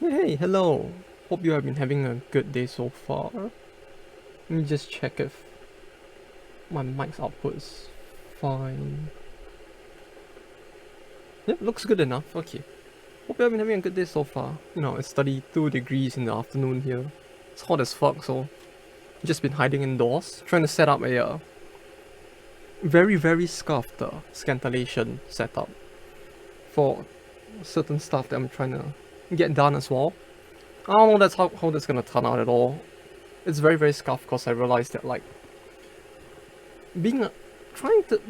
Hey, hello. Hope you have been having a good day so far. Let me just check if my mic's output is fine. Yep, looks good enough. Okay. Hope you have been having a good day so far. You know, it's 32 degrees in the afternoon here. It's hot as fuck, so just been hiding indoors, trying to set up a very scuffed scantillation setup for certain stuff that I'm trying to get done as well. I don't know how that's gonna turn out at all. It's very scuffed because I realized that like trying to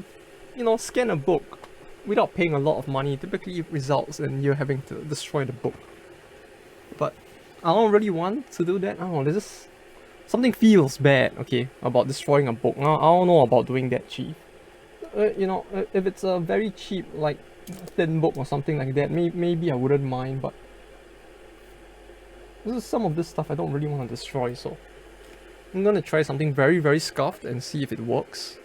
scan a book without paying a lot of money typically results in you having to destroy the book. But I don't really want to do that. I don't know, there's just something feels bad, okay, about destroying a book. I don't know about doing that cheap. If it's a very cheap, like, thin book or something like that, maybe I wouldn't mind, but this is some of this stuff I don't really want to destroy, so I'm gonna try something very scuffed and see if it works.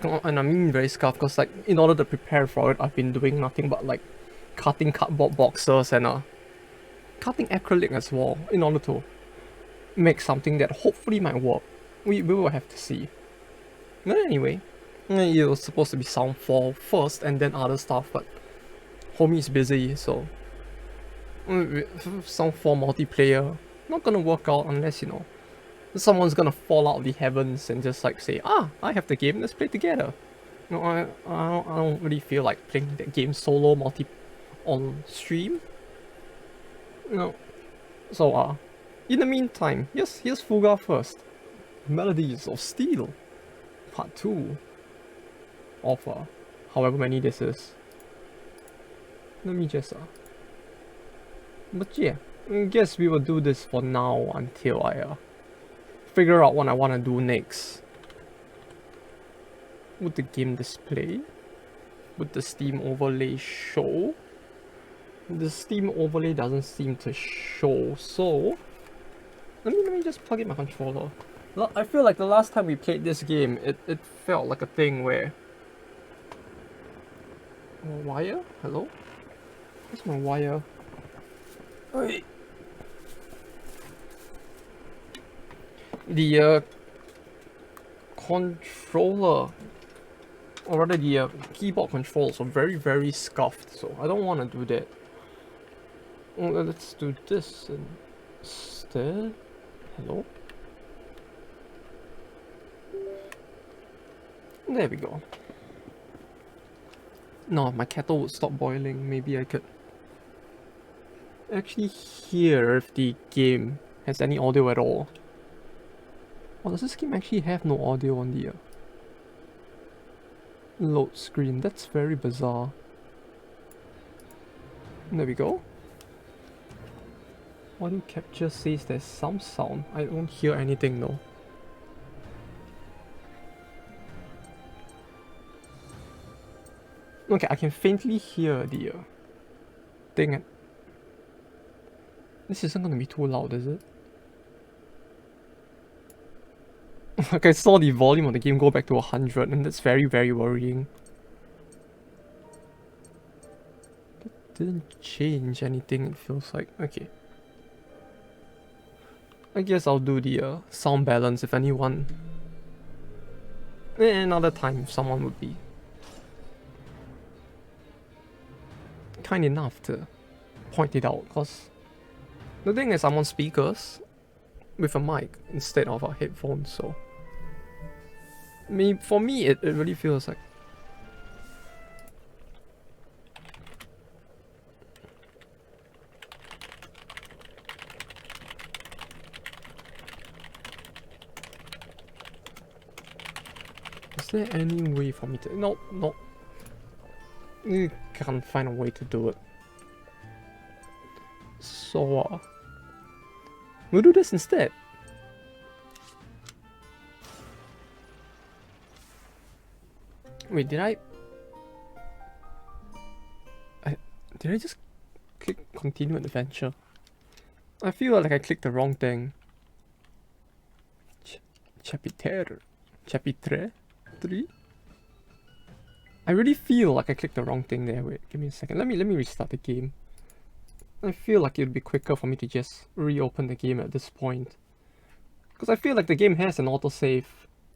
And I mean very scuffed because, like, in order to prepare for it, I've been doing nothing but like cutting cardboard boxes and cutting acrylic as well in order to make something that hopefully might work. We will have to see. But anyway, it was supposed to be Sound 4 first and then other stuff, but homie's busy, so Sound 4 multiplayer not gonna work out unless someone's gonna fall out of the heavens and just like say, I have the game, let's play together. I don't really feel like playing that game solo on stream. So in the meantime, here's Fuga first. Melodies of Steel, part 2 of however many this is. Let me just but yeah, I guess we will do this for now until I figure out what I want to do next. Would the game display? Would the Steam overlay show? The Steam overlay doesn't seem to show, so let me just plug in my controller. I feel like the last time we played this game, it felt like a thing where wire? Hello? Where's my wire? Wait. The controller, or rather the keyboard controls are very scuffed, so I don't want to do that. Let's do this instead. Hello? There we go. No, my kettle would stop boiling. Maybe I could actually hear if the game has any audio at all. Oh, does this game actually have no audio on the load screen? That's very bizarre. There we go. Audio capture says there's some sound. I don't hear anything though. Okay, I can faintly hear the thing. This isn't gonna be too loud, is it? Like, I saw the volume of the game go back to 100, and that's very worrying. That didn't change anything, it feels like. Okay. I guess I'll do the sound balance if anyone... Another time if someone would be kind enough to point it out, because the thing is I'm on speakers with a mic instead of a headphone, so for me it really feels like is there any way for me to... No, you can't find a way to do it. So we'll do this instead. Wait, did I just click continue adventure? I feel like I clicked the wrong thing. Chapitre 3? I really feel like I clicked the wrong thing there. Wait, give me a second. Let me restart the game. I feel like it'd be quicker for me to just reopen the game at this point. Because I feel like the game has an autosave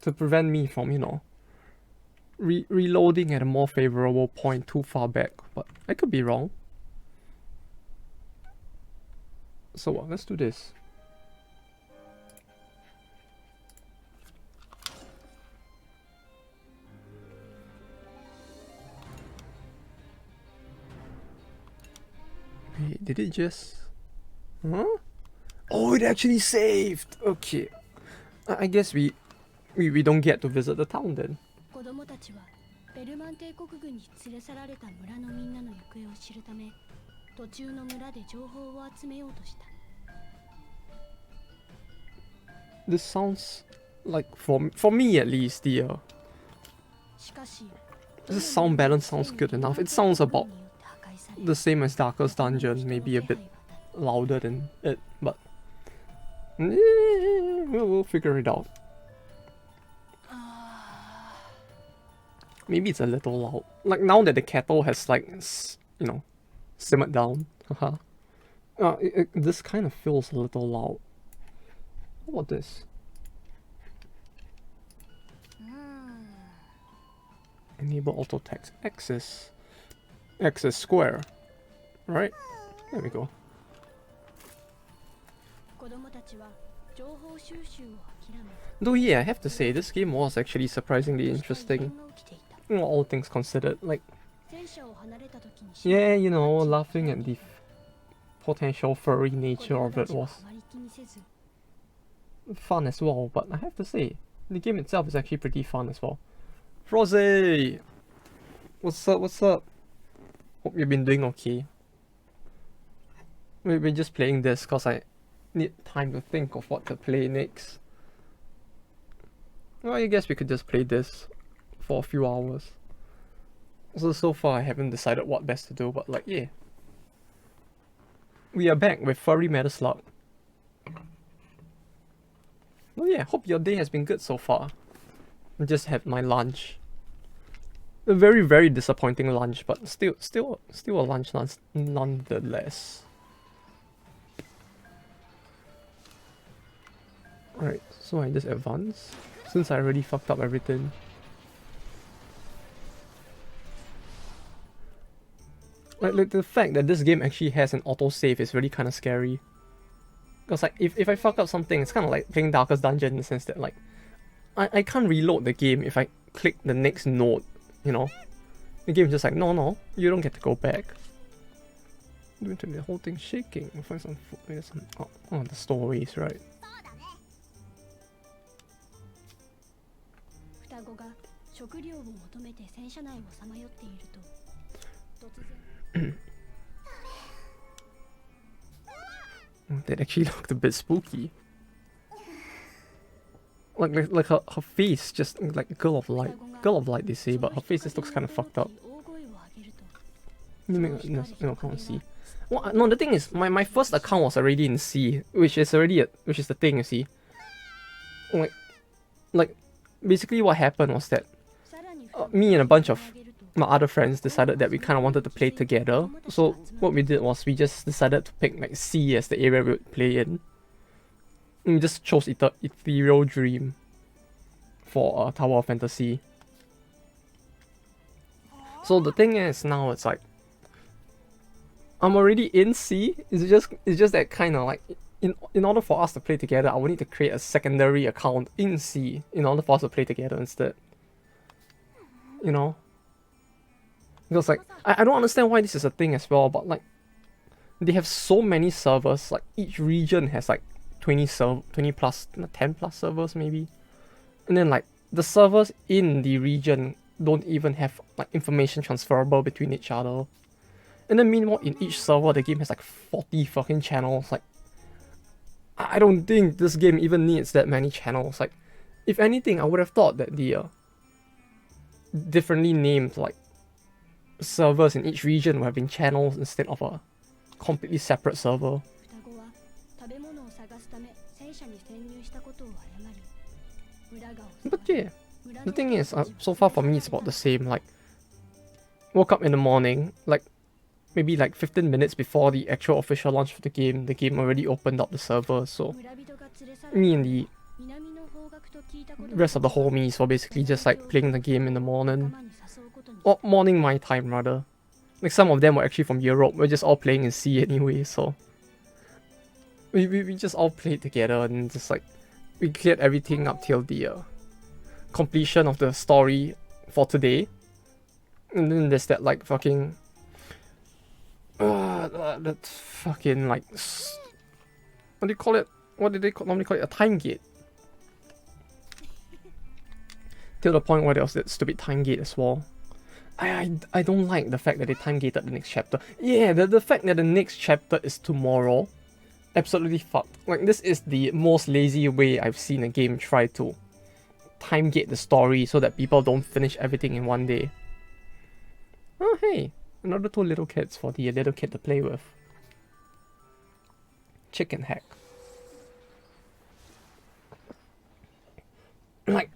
to prevent me from, you know, reloading at a more favorable point too far back. But I could be wrong. So what? Let's do this. Wait, did it just... Huh? Oh, it actually saved! Okay. I guess we don't get to visit the town then. This sounds like, for me at least, the this sound balance sounds good enough. It sounds about the same as Darkest Dungeon, maybe a bit louder than it, but we'll figure it out. Maybe it's a little loud. Like now that the kettle has like, you know, simmered down. Haha. This kind of feels a little loud. How about this? Enable auto text. Axis square. Right? There we go. Though yeah, I have to say, this game was actually surprisingly interesting. All things considered. Like, yeah, you know, laughing at the potential furry nature of it was fun as well, but I have to say, the game itself is actually pretty fun as well. Frozzy! What's up? Hope you've been doing okay. We've been just playing this because I need time to think of what to play next. Well, I guess we could just play this for a few hours. So far I haven't decided what best to do, but like, yeah. We are back with Furry Metasluck. Oh yeah, hope your day has been good so far. I just had my lunch. A very, very disappointing lunch, but still a lunch nonetheless. Alright, so I just advance, since I already fucked up everything. Like the fact that this game actually has an autosave is really kind of scary. Because like, if I fuck up something, it's kind of like playing Darkest Dungeon in the sense that like, I can't reload the game if I click the next node, you know? The game's just like, no, you don't get to go back. Doing to the whole thing shaking. We'll find some food, oh, the stories, right? That actually looked a bit spooky. Like her face just like girl of light they say, but her face just looks kind of fucked up. No, can't see. Well, no, the thing is, my first account was already in C, which is the thing, you see. Like basically what happened was that me and a bunch of my other friends decided that we kind of wanted to play together. So what we did was we just decided to pick like C as the area we would play in. And we just chose Ethereal Dream for Tower of Fantasy. So the thing is now it's like I'm already in C. It's just that kind of like in order for us to play together, I will need to create a secondary account in C in order for us to play together instead. You know? Because like I don't understand why this is a thing as well, but like they have so many servers, like each region has like 20 plus 10 plus servers maybe. And then like the servers in the region don't even have like information transferable between each other. And then meanwhile in each server the game has like 40 fucking channels. Like I don't think this game even needs that many channels. Like if anything I would have thought that the differently named like servers in each region would have been channels instead of a completely separate server. But yeah, the thing is, so far for me it's about the same. Like, woke up in the morning, like, maybe like 15 minutes before the actual official launch of the game already opened up the server, so me and the rest of the homies were basically just like playing the game in the morning. Or morning my time rather. Like some of them were actually from Europe, we're just all playing in C anyway, so we just all played together and just like we cleared everything up till the completion of the story for today. And then there's that like fucking that fucking like what do you call it? What did they normally call it? A time gate. Till the point where there was that stupid time gate as well. I don't like the fact that they time gated the next chapter. Yeah, the fact that the next chapter is tomorrow, absolutely fucked. Like, this is the most lazy way I've seen a game try to time gate the story so that people don't finish everything in one day. Oh hey, another 2 little kids for the little kid to play with. Chicken hack. Like,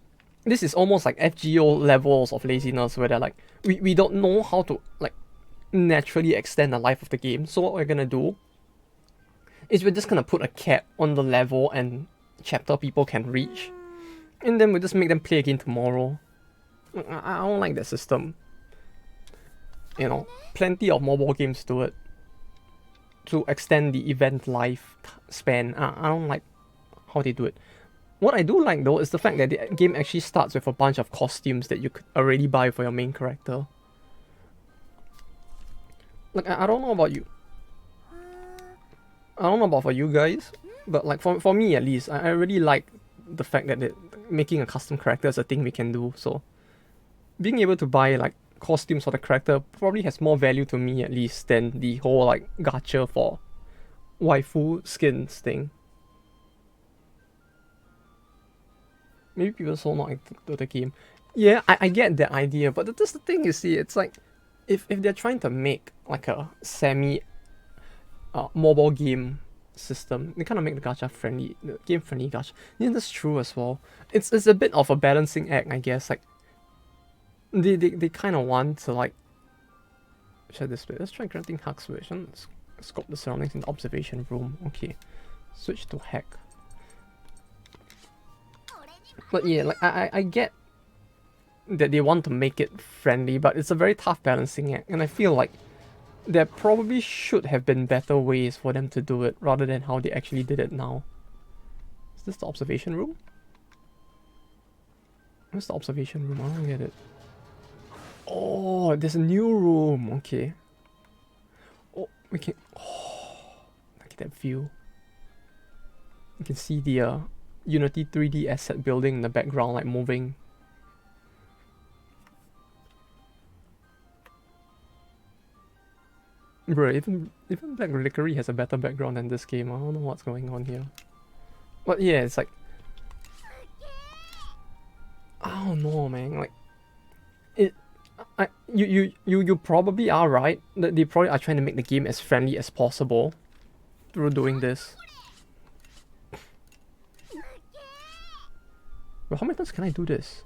this is almost like FGO levels of laziness where they're like, we don't know how to like naturally extend the life of the game, so what we're gonna do is we're just gonna put a cap on the level and chapter people can reach, and then we'll just make them play again tomorrow. I don't like that system. You know, plenty of mobile games do it to extend the event life span. I don't like how they do it. What I do like though is the fact that the game actually starts with a bunch of costumes that you could already buy for your main character. Like, I don't know about you. I don't know about for you guys, but like for me at least, I really like the fact that making a custom character is a thing we can do. So being able to buy like costumes for the character probably has more value to me at least than the whole like gacha for waifu skins thing. Maybe people are so not into the game. Yeah, I get that idea, but that's the thing, you see, it's like if they're trying to make like a semi mobile game system, they kind of make the gacha friendly, the game friendly gacha. Yeah, that's true as well. It's a bit of a balancing act, I guess. Like they kind of want to like share this bit. Let's try granting hack switch and scope the surroundings in the observation room. Okay, switch to hack. But yeah, like I get that they want to make it friendly, but it's a very tough balancing act, and I feel like there probably should have been better ways for them to do it rather than how they actually did it now. Is this the observation room? Where's the observation room? I don't get it. Oh, there's a new room. Okay. Oh, we can. Oh, look at that view. You can see the Unity 3D asset building in the background, like moving. Bro, even Black Liquor has a better background than this game. I don't know what's going on here. But yeah, it's like I don't know, man. Like you probably are right. They probably are trying to make the game as friendly as possible through doing this. But how many times can I do this?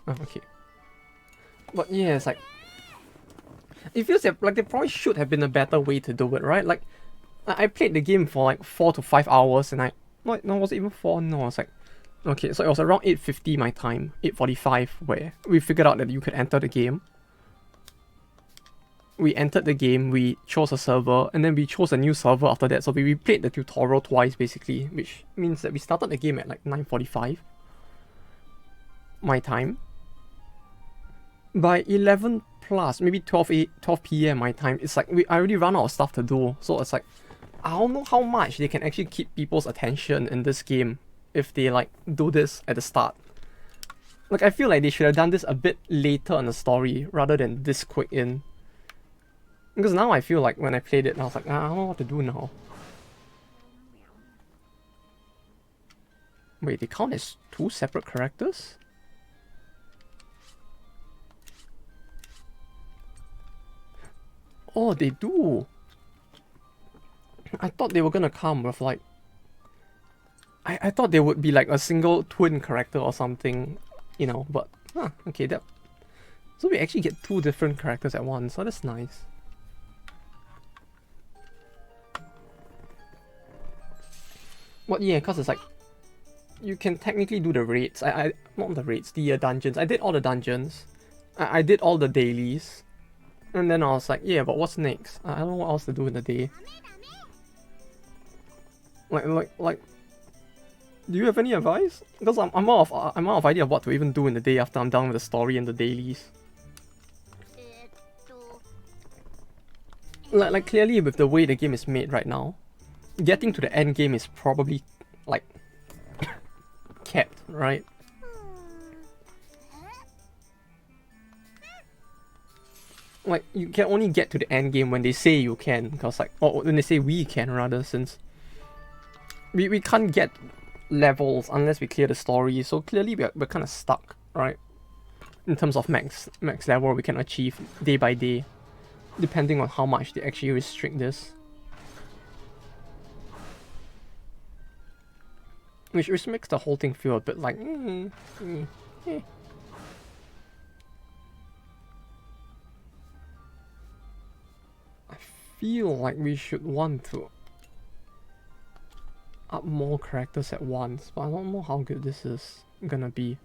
Oh, okay. But yeah, it's like it feels like there probably should have been a better way to do it, right? Like I played the game for like 4 to 5 hours, and no, was it even 4? No, it's like okay, so it was around 8:50 my time, 8:45, where we figured out that you could enter the game. We entered the game, we chose a server, and then we chose a new server after that. So we replayed the tutorial twice basically, which means that we started the game at like 9:45 my time. By 11 plus, maybe 12 p.m. my time, it's like I already run out of stuff to do. So it's like I don't know how much they can actually keep people's attention in this game if they like do this at the start. Like I feel like they should have done this a bit later in the story rather than this quick in. Because now I feel like when I played it, I was like, I don't know what to do now. Wait, they count as 2 separate characters? Oh, they do! I thought they were gonna come with like... I thought they would be like a single twin character or something, you know, but... okay, that... So we actually get 2 different characters at once, so that's nice. Well, yeah, cause it's like you can technically do the raids. I not the raids, the dungeons. I did all the dungeons. I did all the dailies, and then I was like, yeah, but what's next? I don't know what else to do in the day. Like, do you have any advice? Because I'm out of idea of what to even do in the day after I'm done with the story and the dailies. Like clearly with the way the game is made right now, getting to the end game is probably like kept, right? Like you can only get to the end game when they say you can, because like, or when they say we can rather, since we can't get levels unless we clear the story, so clearly we're kind of stuck, right? In terms of max level we can achieve day by day, depending on how much they actually restrict this. Which makes the whole thing feel a bit like eh. I feel like we should want to up more characters at once, but I don't know how good this is gonna be.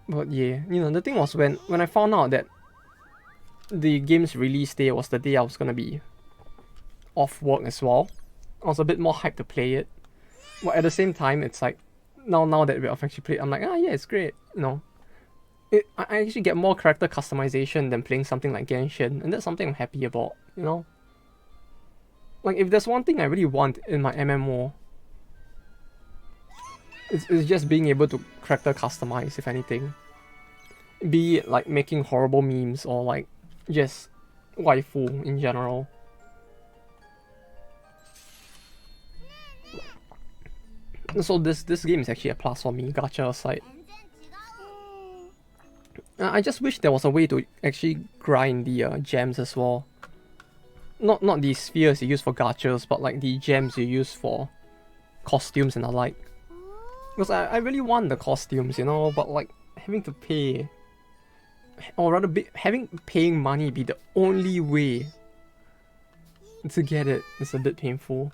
But yeah, you know, the thing was when I found out that the game's release day was the day I was gonna be off work as well, I was a bit more hyped to play it. But at the same time, it's like now that we've actually played, I'm like, yeah, it's great. You know, I actually get more character customization than playing something like Genshin, and that's something I'm happy about. You know, like if there's one thing I really want in my MMO, it's just being able to character customize, if anything. Be it like making horrible memes or like just waifu in general. So this game is actually a plus for me, gacha aside. I just wish there was a way to actually grind the gems as well. Not the spheres you use for gachas, but like the gems you use for costumes and the like. Because I really want the costumes, you know, but like having to pay, or rather paying money be the only way to get it is a bit painful.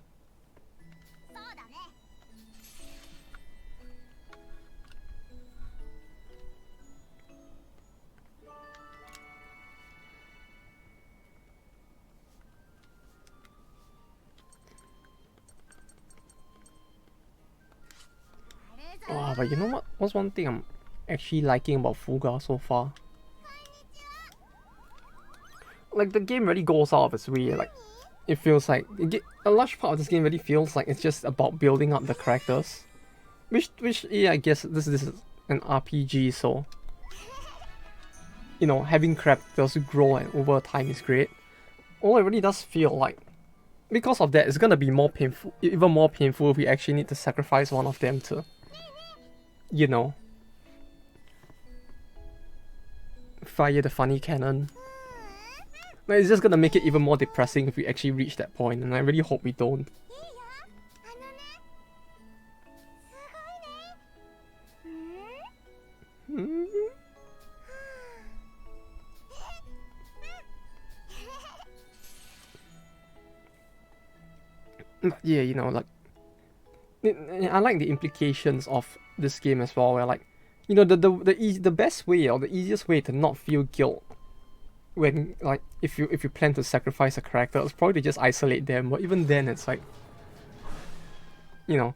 Oh, but you know what? What's one thing I'm actually liking about Fuga so far? Like the game really goes out of its way. Like it feels like a large part of this game really feels like it's just about building up the characters. Which yeah, I guess this is an RPG, so you know, having characters grow and over time is great. All it really does feel like, because of that, it's gonna be more painful, even more painful if we actually need to sacrifice one of them to, you know, fire the funny cannon. Like, it's just gonna make it even more depressing if we actually reach that point, and I really hope we don't. Yeah, you know, like I like the implications of this game as well, where like, you know, the best way or the easiest way to not feel guilt when like if you plan to sacrifice a character is probably to just isolate them. But even then, it's like, you know,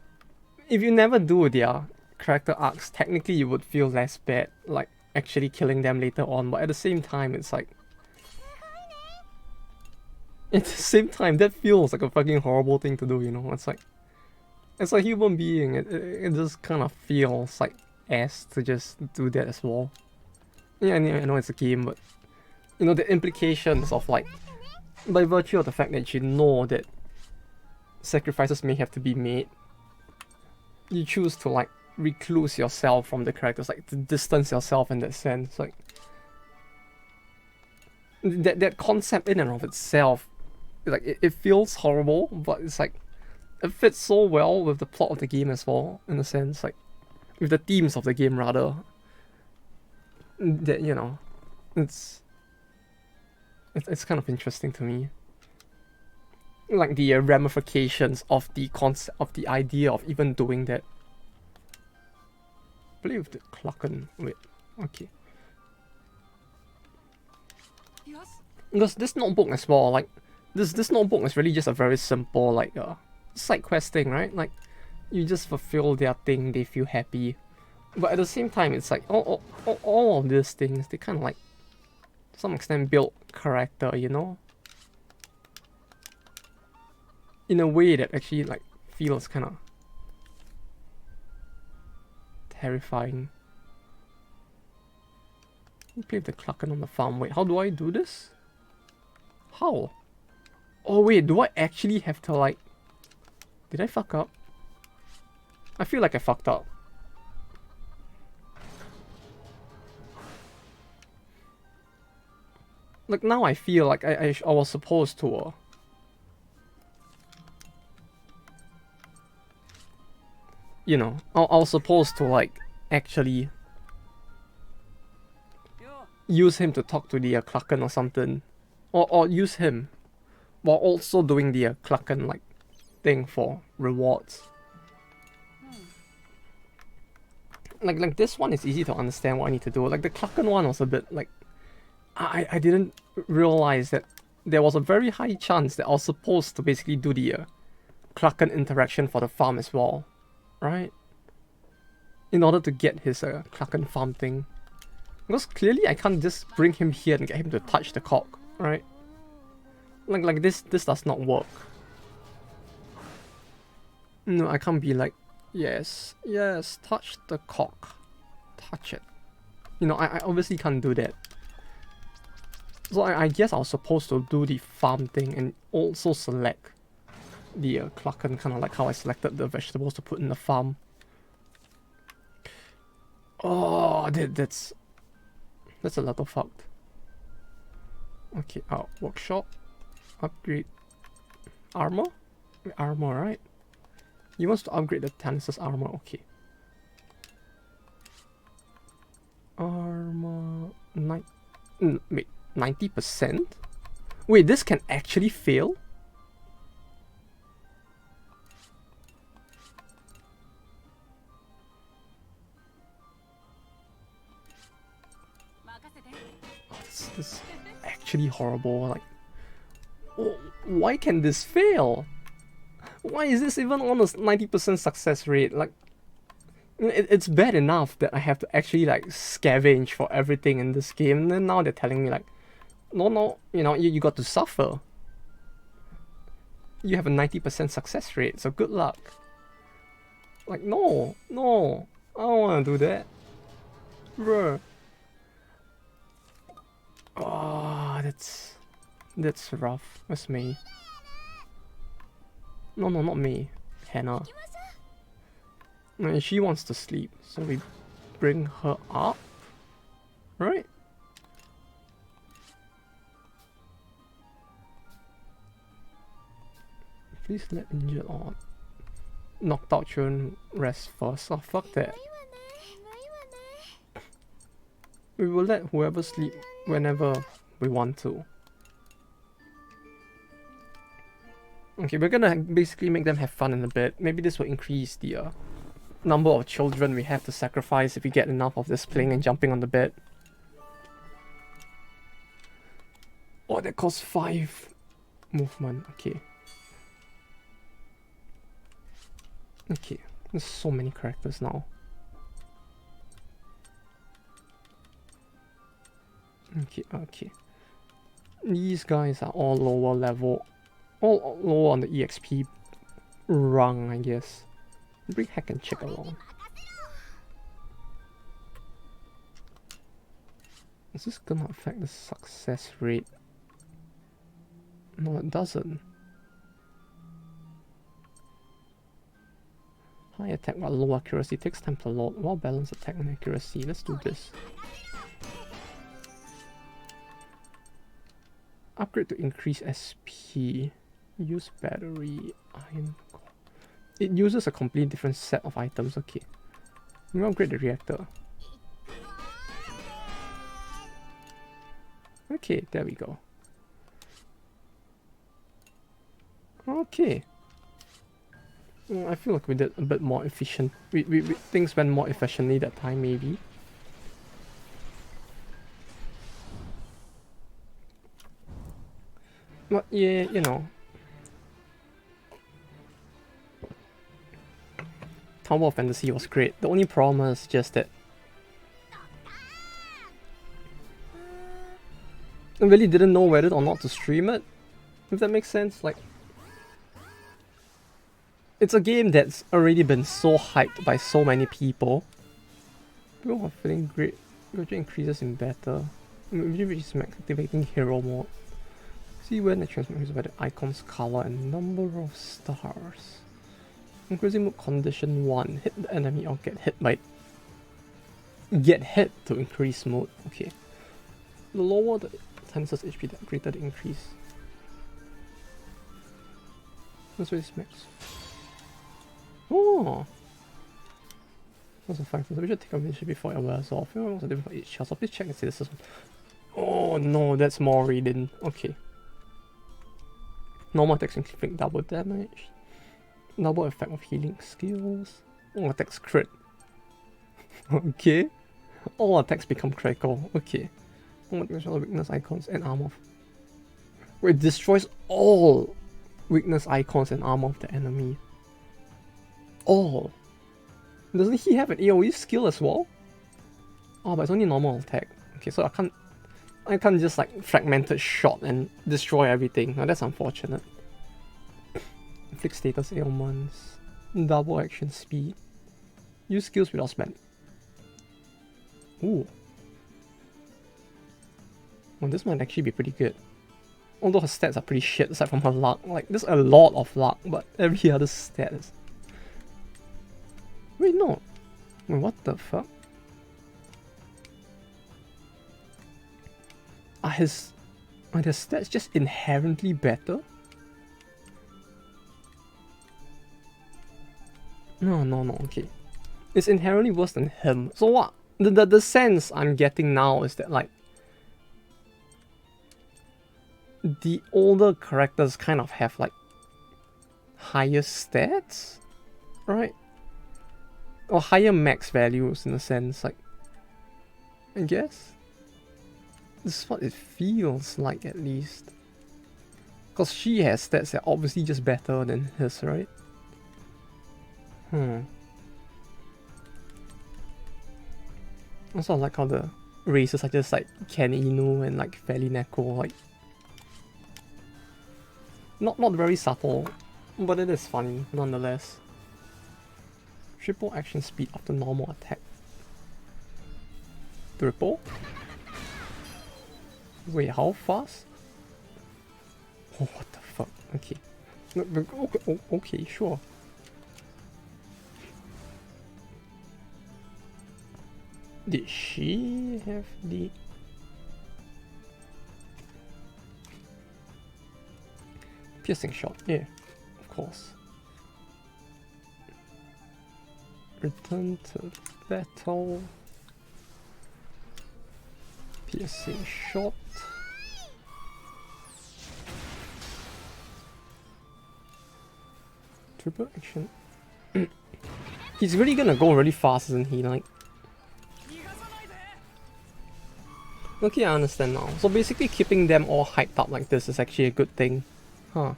if you never do their character arcs, technically you would feel less bad like actually killing them later on. But at the same time, it's like, at the same time, that feels like a fucking horrible thing to do, you know? It's like, as a human being, it just kind of feels like ass to just do that as well. Yeah, I know it's a game, but, you know, the implications of like, by virtue of the fact that you know that sacrifices may have to be made, you choose to like recluse yourself from the characters, like to distance yourself in that sense. Like, that concept in and of itself, like it feels horrible, but it's like it fits so well with the plot of the game as well, in a sense, like with the themes of the game rather. That, you know, it's kind of interesting to me. like the ramifications of the concept of the idea of even doing that. Play with the Klaken. Wait, okay. Because this notebook as well, like this notebook is really just a very simple like side quest thing, right? Like you just fulfill their thing, they feel happy. But at the same time, it's like all of these things, they kind of like to some extent build character, you know? In a way that actually like feels kind of terrifying. Play the Klaken on the farm. Wait, how do I do this? How? Oh wait, do I actually have to like... Did I fuck up? I feel like I fucked up. Like now I feel like I was supposed to... you know, I was supposed to like actually use him to talk to the Klaken or something. Or use him while also doing the Klaken like thing for rewards. Like this one is easy to understand what I need to do. Like the Klaken one was a bit like I didn't realize that there was a very high chance that I was supposed to basically do the Klaken interaction for the farm as well, right? In order to get his Klaken farm thing. Because clearly I can't just bring him here and get him to touch the cock, right? Like this does not work. No, I can't be like, yes, touch the cock. Touch it. You know, I obviously can't do that. So I guess I was supposed to do the farm thing and also select the Klaken, kind of like how I selected the vegetables to put in the farm. Oh, that's a little fucked. Okay, workshop. Upgrade. Armor? Armor, right? He wants to upgrade the Tannis's armor, okay. Armor... wait, 90%? Wait, this can actually fail? This is actually horrible. Like, why can this fail? Why is this even on a 90% success rate? Like, it's bad enough that I have to actually like scavenge for everything in this game, and then now they're telling me like, no, you know, you got to suffer. You have a 90% success rate, so good luck. Like, no, I don't want to do that. Bruh. Oh, that's rough. That's me. No, not me. Hannah. No, she wants to sleep, so we bring her up, right? Please let injured or knocked out children rest first. Oh, fuck that. We will let whoever sleep whenever we want to. Okay, we're gonna basically make them have fun in a bit. Maybe this will increase the number of children we have to sacrifice if we get enough of this playing and jumping on the bed. Oh, that costs 5 movement. Okay. Okay, there's so many characters now. Okay. These guys are all lower level. All lower on the EXP rung, I guess. Bring Hack and Chick along. Is this gonna affect the success rate? No, it doesn't. High attack but low accuracy. Takes time to load. Well balanced attack and accuracy. Let's do this. Upgrade to increase SP. Use battery. Iron core. It uses a completely different set of items. Okay. We upgrade the reactor. Okay, there we go. Okay. I feel like we did a bit more efficient. Things went more efficiently that time, maybe. But yeah, you know. Tower of Fantasy was great. The only problem is just that I really didn't know whether or not to stream it. If that makes sense, like it's a game that's already been so hyped by so many people. People are feeling great. Gradually increases in battle. Maybe reach max activating hero mode. See when the transmit by the icon's color and number of stars. Increasing mode condition 1. Hit the enemy or get hit by... Get hit to increase mode. Okay. The lower the Tensor's HP, the greater the increase. That's what it's max. Oh! That's a fine. So we should take a minute before it wears off. What's the difference for each chance? So please check and see this one. Oh no, that's more reading. Okay. Normal attacks inflict double damage. Double effect of healing skills. All attacks crit. Okay. All attacks become critical. Okay. All weakness icons and armor. Wait, it destroys all weakness icons and armor of the enemy. All. Doesn't he have an AoE skill as well? Oh, but it's only normal attack. Okay, so I can't just like fragmented shot and destroy everything. Now that's unfortunate. Inflict status ailments. Double action speed. Use skills without spend. Ooh. Well, this might actually be pretty good. Although her stats are pretty shit aside from her luck. Like, there's a lot of luck, but every other stat is... Wait, no. Wait, what the fuck? Are their stats just inherently better? No, okay. It's inherently worse than him. So what? The sense I'm getting now is that, like, the older characters kind of have, like, higher stats? Right? Or higher max values in a sense, like, I guess? This is what it feels like, at least. Because she has stats that are obviously just better than his, right? Also, I like how the races are just like Ken Inu and like Fairly Neko, like... Not very subtle, but it is funny, nonetheless. Triple action speed after normal attack. Triple? Wait, how fast? Oh, what the fuck? Okay. Okay, sure. Did she have the... Piercing shot? Yeah, of course. Return to battle. Piercing shot. Triple action. He's really gonna go really fast, isn't he? Like... Okay, I understand now. So basically keeping them all hyped up like this is actually a good thing. Huh.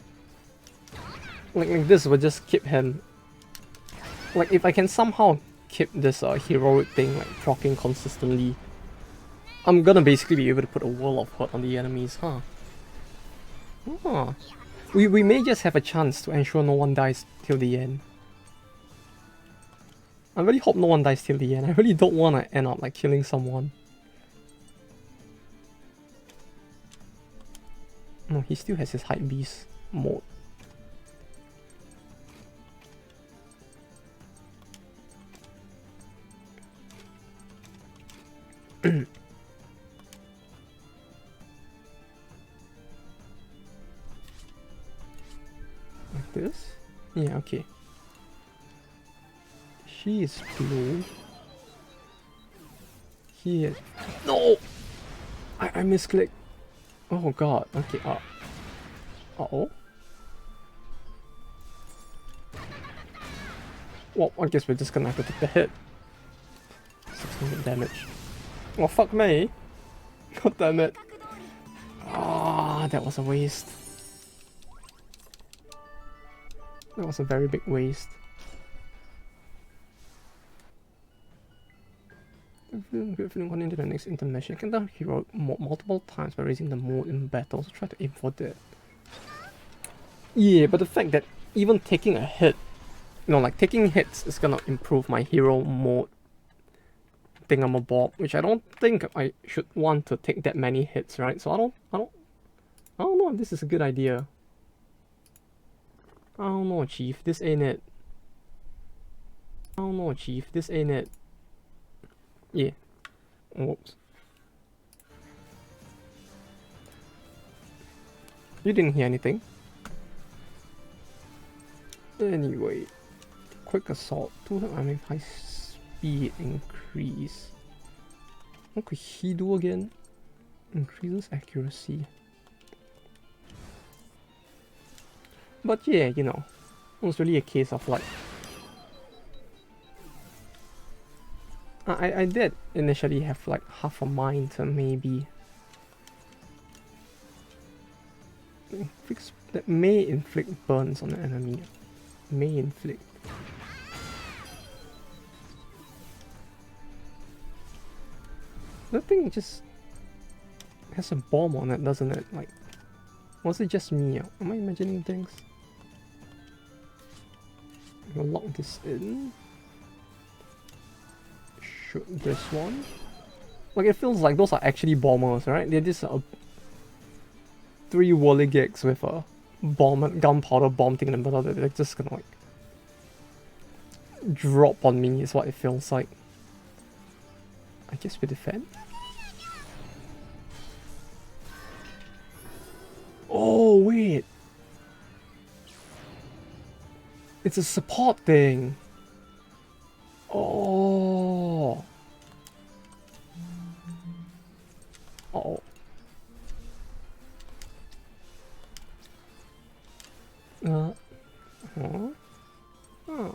Like this would just keep him... Like if I can somehow keep this heroic thing like proccing consistently, I'm gonna basically be able to put a world of hurt on the enemies, huh? Huh. We may just have a chance to ensure no one dies till the end. I really hope no one dies till the end. I really don't want to end up like killing someone. No, he still has his hype beast mode. Like this? Yeah, okay. She is blue. He is... No! I misclicked. Oh god, okay, uh-oh. Well, I guess we're just gonna have to take the hit. 600 damage. Oh, fuck me. God damn it. Ah, that was a waste. That was a very big waste. If you want into the next intermission, can the hero multiple times by raising the mode in battle, so try to aim for that. Yeah, but the fact that even taking a hit, you know, like taking hits is gonna improve my hero mode thingamabob, which I don't think I should want to take that many hits, right? So I don't know if this is a good idea. I don't know, Chief, this ain't it. I don't know, Chief, this ain't it. Yeah. Whoops. You didn't hear anything. Anyway, quick assault. 2 I mean, high speed increase. What could he do again? Increases accuracy. But yeah, you know, it was really a case of like... I did initially have like half a mind to maybe... that may inflict burns on the enemy. May inflict. That thing just has a bomb on it, doesn't it? Like, was it just me? Am I imagining things? I'll lock this in. Shoot this one. Like, it feels like those are actually bombers, right? They're just 3 whirligigs with a bomb, gunpowder bomb thing in the middle of it. They're just gonna like drop on me is what it feels like. I guess we defend. Oh wait, it's a support thing. Oh. Uh-oh. Huh? Oh.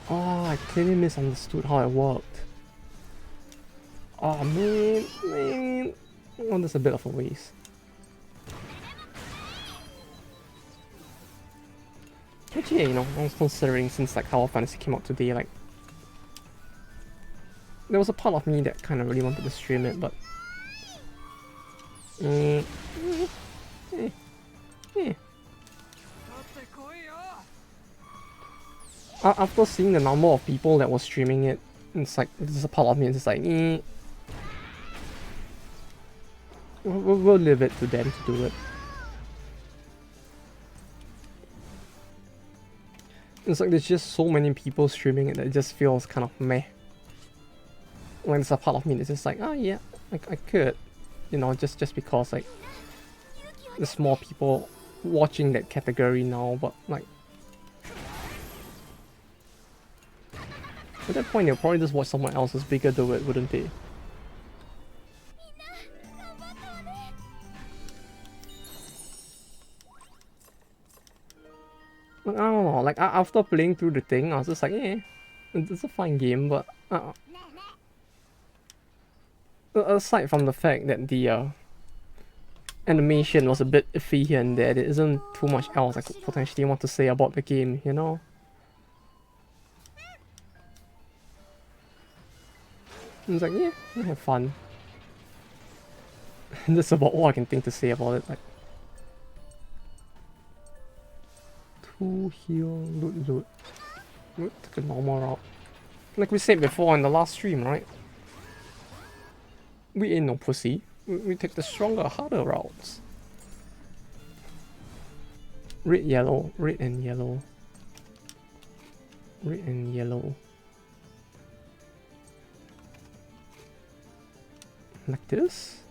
Oh, I clearly misunderstood how it worked. Oh man. Oh, that's a bit of a waste. Actually, yeah, you know, I was considering since like Tower Fantasy came out today, like there was a part of me that kind of really wanted to stream it, but after seeing the number of people that was streaming it, it's like there's a part of me that's just like, we'll leave it to them to do it. It's like there's just so many people streaming it that it just feels kind of meh. Like there's a part of me that's just like, oh yeah, I could, you know, just because like there's more people watching that category now, but like at that point they'll probably just watch someone else's bigger do it, wouldn't they? Like, I don't know, like after playing through the thing, I was just like, yeah, it's a fine game, but aside from the fact that the animation was a bit iffy here and there isn't too much else I could potentially want to say about the game, you know? It's like, yeah, I have fun. That's about all I can think to say about it. Like, 2 heal, loot. We'll take a normal route. Like we said before in the last stream, right? We ain't no pussy. We take the stronger, harder routes. Red, yellow, red and yellow. Red and yellow. Like this?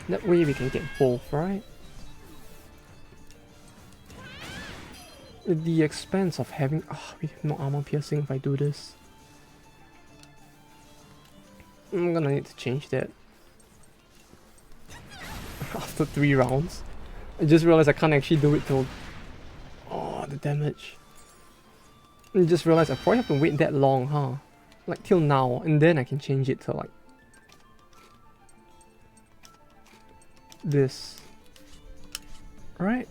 That way we can get both, right? At the expense of having... we have no armor piercing if I do this. I'm gonna need to change that. After 3 rounds. I just realized I can't actually do it till... Oh, the damage. I just realized I probably have to wait that long, huh? Like till now, and then I can change it to like... this. Right?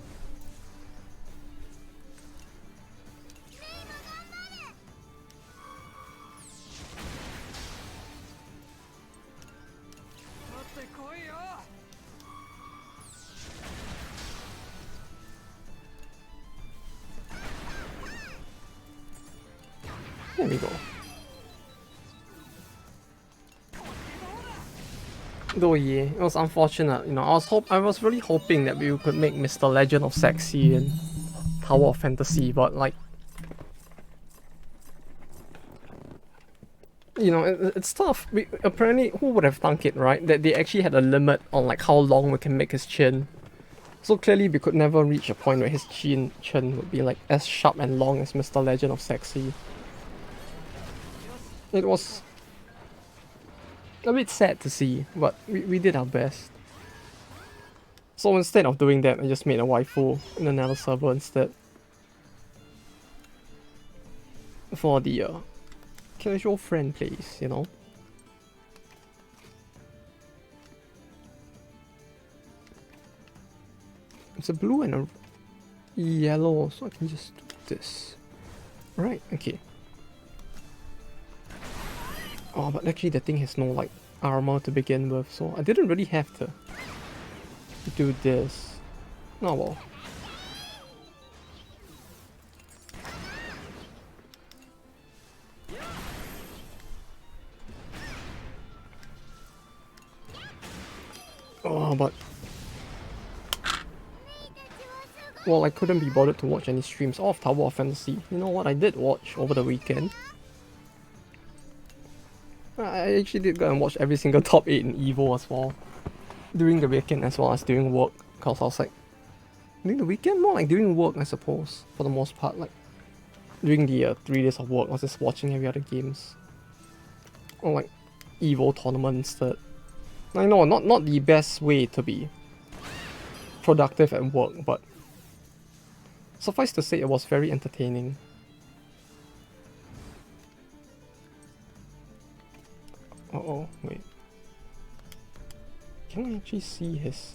There we go. Though yeah, it was unfortunate, you know, I was really hoping that we could make Mr. Legend of Sexy and Tower of Fantasy, but like, you know, it's tough. Apparently, who would have thunk it, right? That they actually had a limit on like how long we can make his chin. So clearly we could never reach a point where his chin would be like as sharp and long as Mr. Legend of Sexy. It was a bit sad to see, but we did our best. So instead of doing that, I just made a waifu in another server instead. For the casual friend place, you know. It's a blue and a yellow, so I can just do this. Right, okay. Oh, but actually the thing has no like armor to begin with, so I didn't really have to do this. Oh well. Oh, but... well, I couldn't be bothered to watch any streams of Tower of Fantasy. You know what I did watch over the weekend? I actually did go and watch every single top 8 in EVO as well. During the weekend as well as during work. Cause I was like... during the weekend? More like during work, I suppose. For the most part, like... during the 3 days of work, I was just watching every other games. Or like... EVO tournament instead. I know, not the best way to be productive at work, but... suffice to say, it was very entertaining. Uh-oh, wait. Can I actually see his...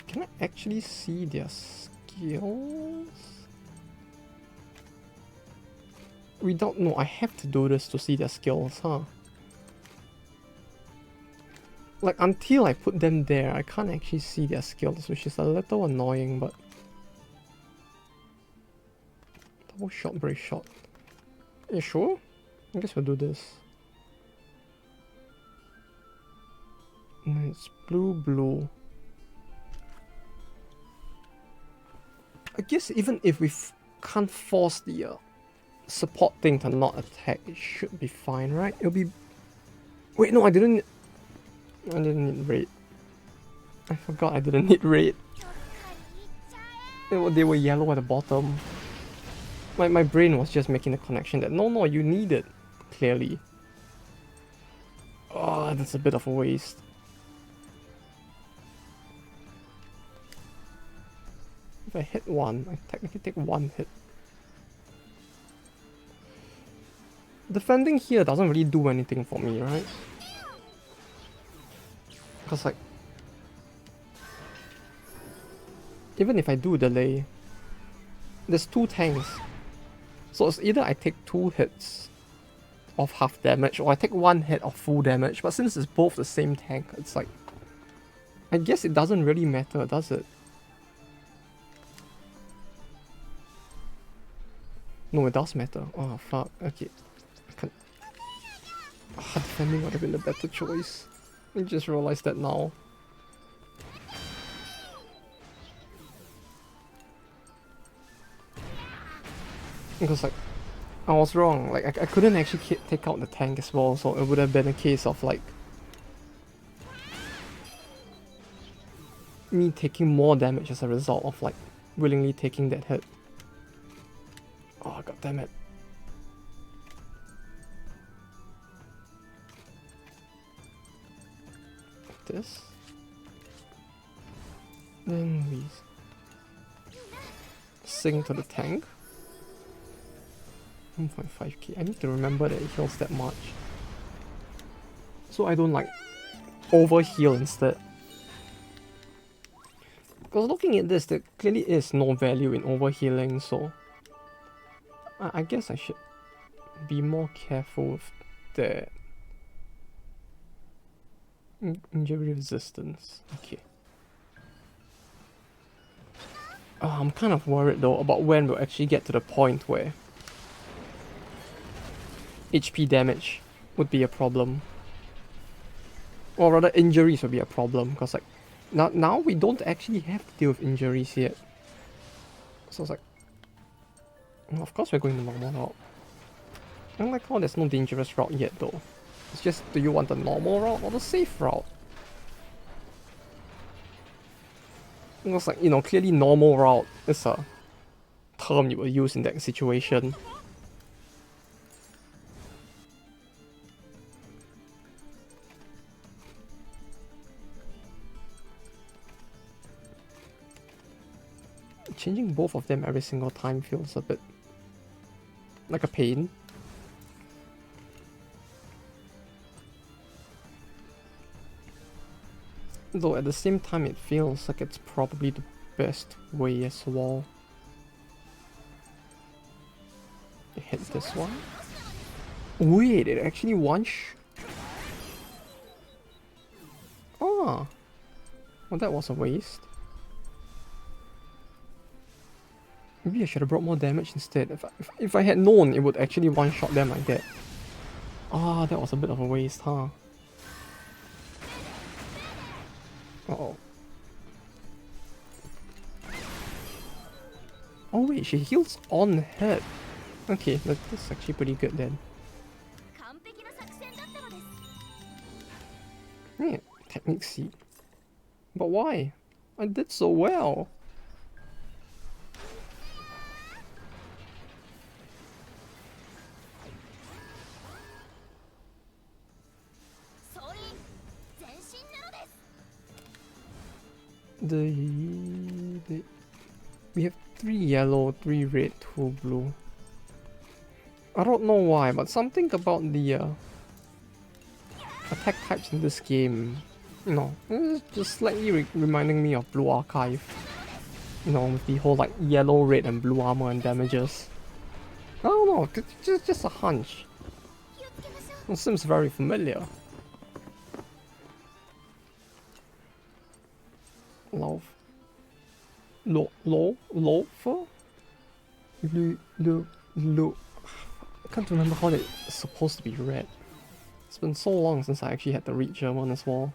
can I actually see their skills? We don't know, I have to do this to see their skills, huh? Like, until I put them there, I can't actually see their skills, which is a little annoying, but... double shot, break shot. You sure? I guess we'll do this. And it's blue, blue. I guess even if we can't force the support thing to not attack, it should be fine, right? It'll be... wait, no, I didn't need raid. I forgot I didn't need raid. They were yellow at the bottom. My brain was just making the connection that no, you need it, clearly. Oh, that's a bit of a waste. If I hit one, I technically take one hit. Defending here doesn't really do anything for me, right? Because like... even if I do delay, there's 2 tanks. So it's either I take 2 hits of half damage or I take 1 hit of full damage. But since it's both the same tank, it's like... I guess it doesn't really matter, does it? No, it does matter. Oh, fuck. Okay. Defending would have been a better choice. I just realized that now. Because like, I was wrong. Like, I couldn't actually take out the tank as well, so it would have been a case of like... me taking more damage as a result of like, willingly taking that hit. Oh, god damn it. this. Then we sing to the tank. 1.5k. I need to remember that it heals that much. So I don't like overheal instead. Because looking at this, there clearly is no value in overhealing, so I guess I should be more careful with that. Injury resistance. Okay. I'm kind of worried though about when we'll actually get to the point where HP damage would be a problem. Or rather injuries would be a problem, because like now we don't actually have to deal with injuries yet. So it's like, well, of course we're going the normal route. I don't like how there's no dangerous route yet though. It's just, do you want the normal route or the safe route? It's like, you know, clearly normal route is a term you will use in that situation. Changing both of them every single time feels a bit like a pain. Though at the same time it feels like it's probably the best way as well. Hit this one. Wait, it actually Oh, well that was a waste. Maybe I should have brought more damage instead. If I had known it would actually one-shot them like that. Ah, that was a bit of a waste, huh? Uh-oh. Oh wait, she heals on hit. Okay, that's actually pretty good then. Yeah, technique seed. But why? I did so well. We have 3 yellow, 3 red, 2 blue. I don't know why, but something about the attack types in this game, you know, it's just slightly reminding me of Blue Archive. You know, with the whole like yellow, red, and blue armor and damages. I don't know, just a hunch. It seems very familiar. Loafer? I can't remember how it's supposed to be read. It's been so long since I actually had to read German as well.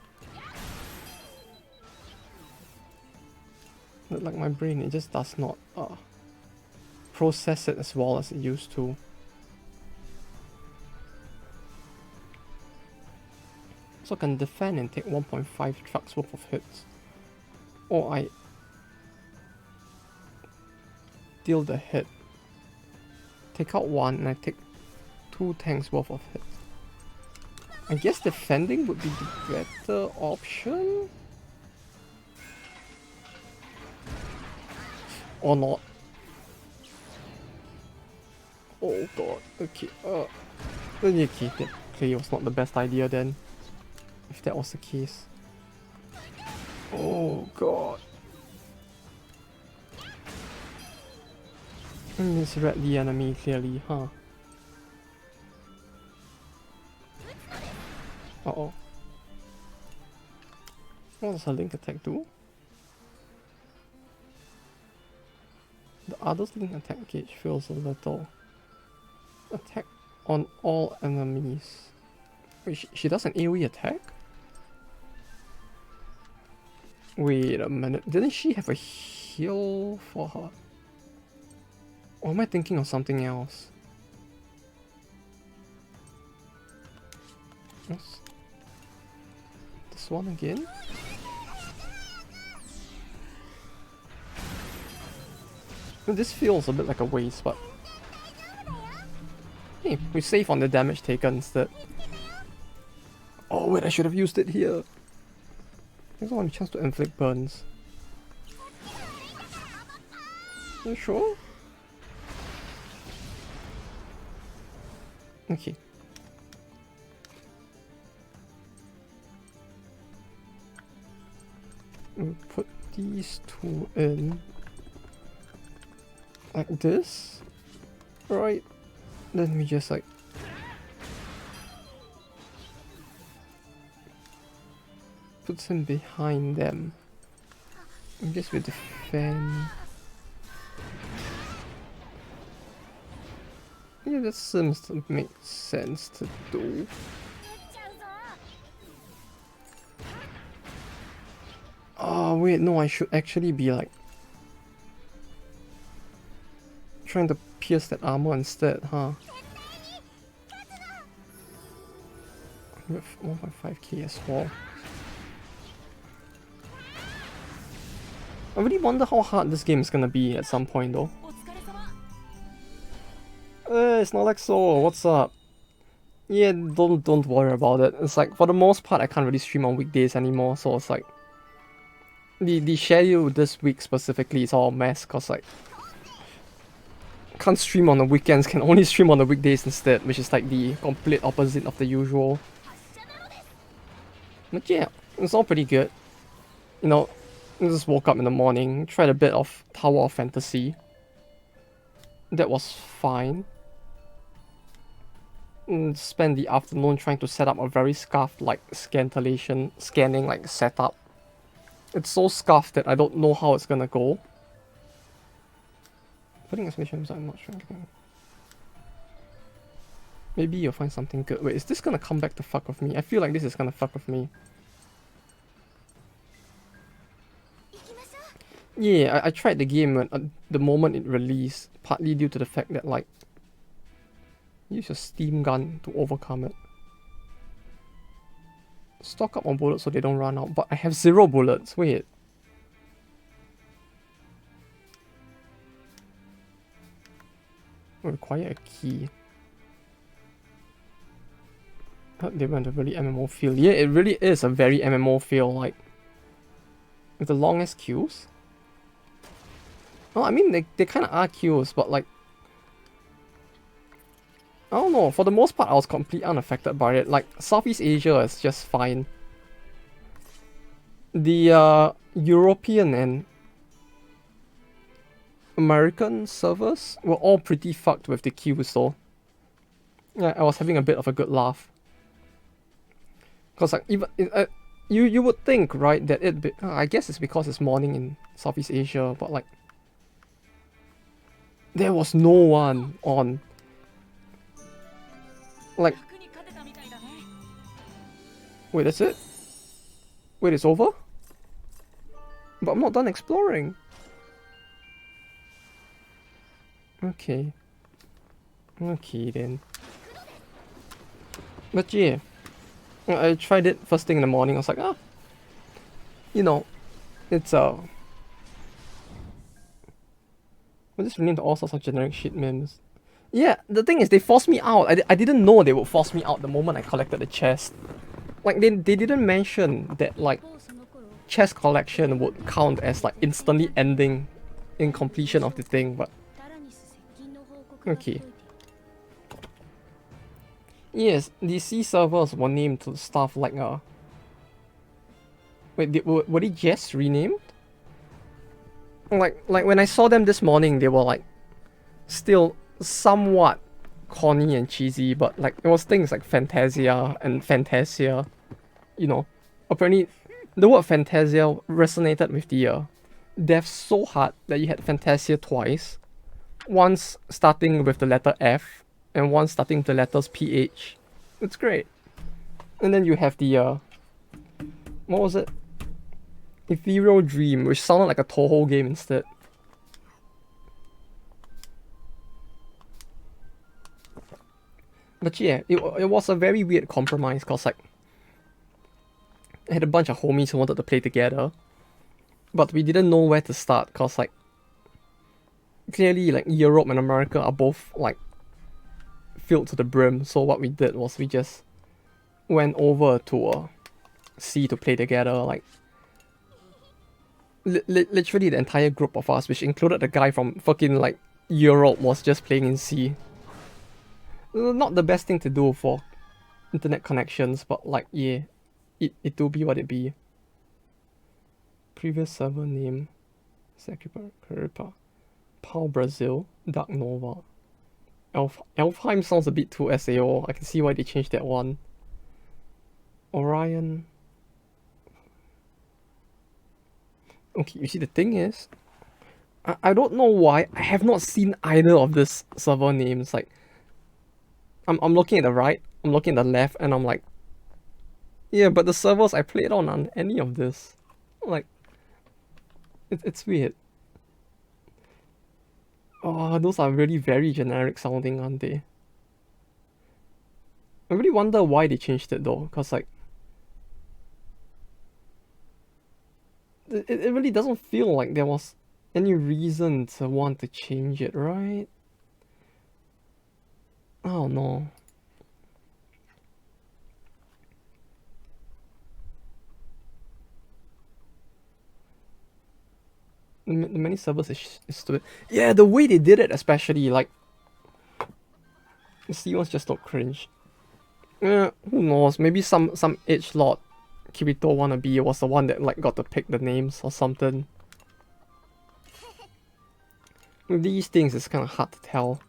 But like my brain, it just does not process it as well as it used to. So I can defend and take 1.5 trucks worth of hits. Or I deal the hit, take out 1 and I take 2 tanks worth of hits. I guess defending would be the better option? Or not? Oh god, okay, okay, that clearly was not the best idea then, if that was the case. Oh god. Misread the enemy clearly, huh? Uh-oh. What does her link attack do? The other's link attack gauge feels a little. Attack on all enemies. Wait, she does an AoE attack? Wait a minute, didn't she have a heal for her? Or am I thinking of something else? Yes. This one again? This feels a bit like a waste, but hey, we save on the damage taken instead. Oh wait, I should have used it here. I don't want a chance to inflict burns. You sure? Okay. We'll put these two in like this, right? Then we just like put them behind them. I guess we defend. Yeah, that seems to make sense to do. Oh wait, no, I should actually be like trying to pierce that armor instead, huh? We have 1.5k as well. I really wonder how hard this game is gonna be at some point though. Hey, it's not like so. What's up? Yeah, don't worry about it. It's like for the most part I can't really stream on weekdays anymore, so it's like the schedule this week specifically is all a mess cause like can't stream on the weekends, can only stream on the weekdays instead, which is like the complete opposite of the usual. But yeah, it's all pretty good. You know, I just woke up in the morning, tried a bit of Tower of Fantasy. That was fine. And spent the afternoon trying to set up a very scuffed like scanning like setup. It's so scuffed that I don't know how it's gonna go. Putting exclamations, I'm not sure. Maybe you'll find something good. Wait, is this gonna come back to fuck with me? I feel like this is gonna fuck with me. Yeah, I tried the game when, the moment it released, partly due to the fact that like use your steam gun to overcome it. Stock up on bullets so they don't run out, but I have 0 bullets. Wait. I require a key. They went a really MMO feel. Yeah, it really is a very MMO feel, like with the longest queues. Well, I mean they kinda are queues, but like I don't know, for the most part I was completely unaffected by it. Like Southeast Asia is just fine. The European and American servers were all pretty fucked with the queues though. Yeah, I was having a bit of a good laugh. Cause like even you would think, right, that I guess it's because it's morning in Southeast Asia, but like there was no one on. Like, wait, that's it? Wait, it's over? But I'm not done exploring. Okay. Okay then. But yeah, I tried it first thing in the morning. I was like, you know, it's we'll just rename to all sorts of generic shit memes. Yeah, the thing is, they forced me out. I didn't know they would force me out the moment I collected the chest. Like, they didn't mention that, like, chest collection would count as, like, instantly ending in completion of the thing, but... Okay. Yes, the C servers were named to stuff like, Wait, were they just renamed? Like when I saw them this morning, they were, like, still somewhat corny and cheesy, but like it was things like Fantasia and Fantasia, you know. Apparently the word Fantasia resonated with the devs so hard that you had Fantasia twice, once starting with the letter F and once starting with the letters PH. It's great. And then you have the what was it, Ethereal Dream, which sounded like a Toho game instead. But yeah, it was a very weird compromise, cause like I had a bunch of homies who wanted to play together, but we didn't know where to start, cause like clearly like Europe and America are both like filled to the brim. So what we did was we just went over to C to play together. Like literally the entire group of us, which included the guy from fucking like Europe, was just playing in C. Not the best thing to do for internet connections, but like yeah, it do be what it be. Previous server name, Caripa, Pau Brazil, Dark Nova. Elfheim sounds a bit too SAO. I can see why they changed that one. Orion. Okay, you see the thing is, I don't know why I have not seen either of these server names. Like, I'm looking at the right, I'm looking at the left, and I'm like, yeah, but the servers I played on any of this. Like, it's weird. Oh, those are really very generic sounding, aren't they? I really wonder why they changed it though, because like, it really doesn't feel like there was any reason to want to change it, right? I don't know. The many servers is stupid. Yeah, the way they did it, especially like, the C ones just look cringe. Who knows? Maybe some edgelord Kirito wannabe was the one that like got to pick the names or something. With these things, it's kind of hard to tell.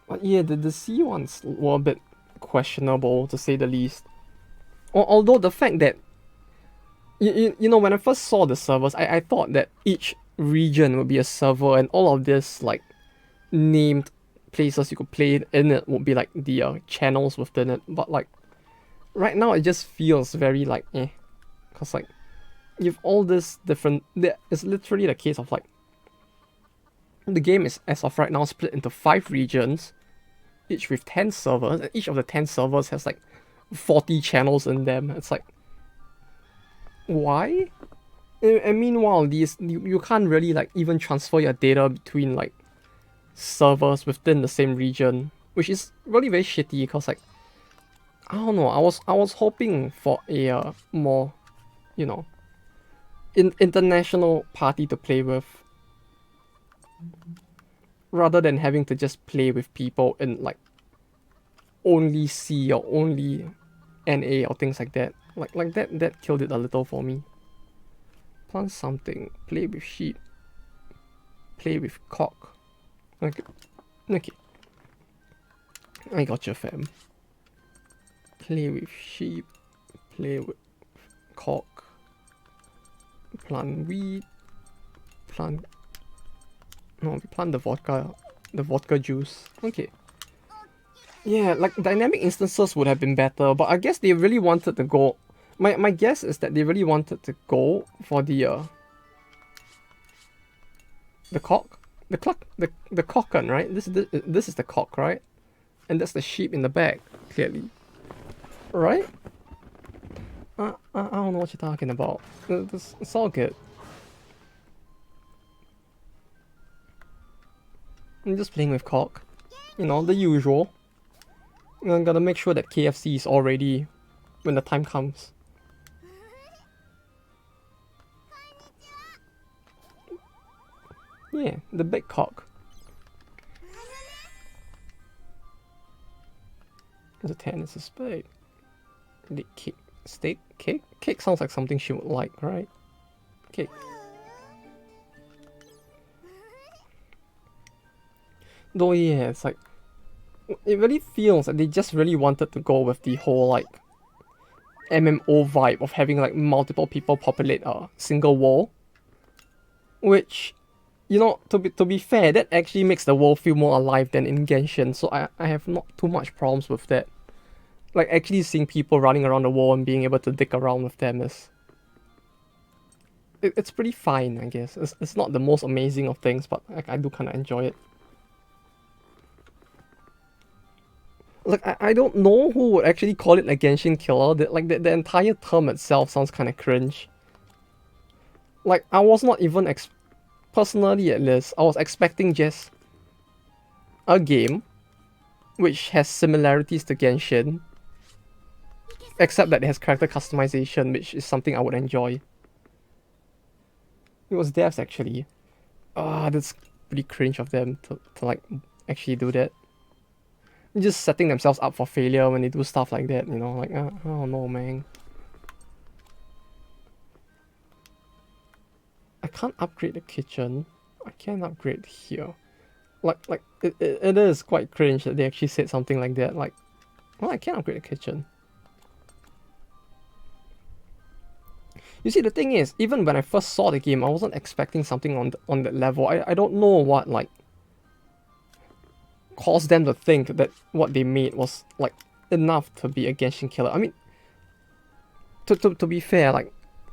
But yeah, the C ones were a bit questionable to say the least. Although the fact that you know, when I first saw the servers, I thought that each region would be a server and all of this like named places you could play in it would be like the channels within it. But like right now it just feels very like eh. Cause like you've all this different, it's literally the case of like the game is as of right now split into 5 regions, each with 10 servers, and each of the 10 servers has like 40 channels in them. It's like, why? And meanwhile, these you can't really like even transfer your data between like servers within the same region, which is really very shitty. Because like, I don't know, I was hoping for a more, you know, international party to play with, rather than having to just play with people in like only C or only NA or things like that. Like that killed it a little for me. Plant something. Play with sheep. Play with cock. Okay. Okay. I got your fam. Play with sheep. Play with cock. Plant weed. Plant. No, we plant the vodka. The vodka juice. Okay. Yeah, like dynamic instances would have been better, but I guess they really wanted to go. My guess is that they really wanted to go for the cock, the cocken, right? This is the cock, right? And that's the sheep in the back, clearly, right? I don't know what you're talking about. It's all good. I'm just playing with cock, you know, the usual. I'm gonna make sure that KFC is all ready when the time comes. Yeah, the big cock. The 10 is a spade. The cake. Steak? Cake? Cake sounds like something she would like, right? Cake. Though yeah, it's like, it really feels like they just really wanted to go with the whole like MMO vibe of having like multiple people populate a single world, which, you know, to be fair, that actually makes the world feel more alive than in Genshin, so I have not too much problems with that. Like actually seeing people running around the world and being able to dig around with them is, it's pretty fine, I guess. It's not the most amazing of things, but I do kind of enjoy it. Like, I don't know who would actually call it a Genshin killer. The entire term itself sounds kind of cringe. Like, I was not even, personally at least, I was expecting just a game which has similarities to Genshin, except that it has character customization, which is something I would enjoy. It was devs actually. Ah, that's pretty cringe of them to like actually do that. Just setting themselves up for failure when they do stuff like that, you know, like, I don't know, man. I can't upgrade the kitchen. I can upgrade here. Like it is quite cringe that they actually said something like that. Like, well, I can upgrade the kitchen. You see, the thing is, even when I first saw the game, I wasn't expecting something on that level. I don't know what, like, caused them to think that what they made was, like, enough to be a Genshin killer. I mean, to be fair, like,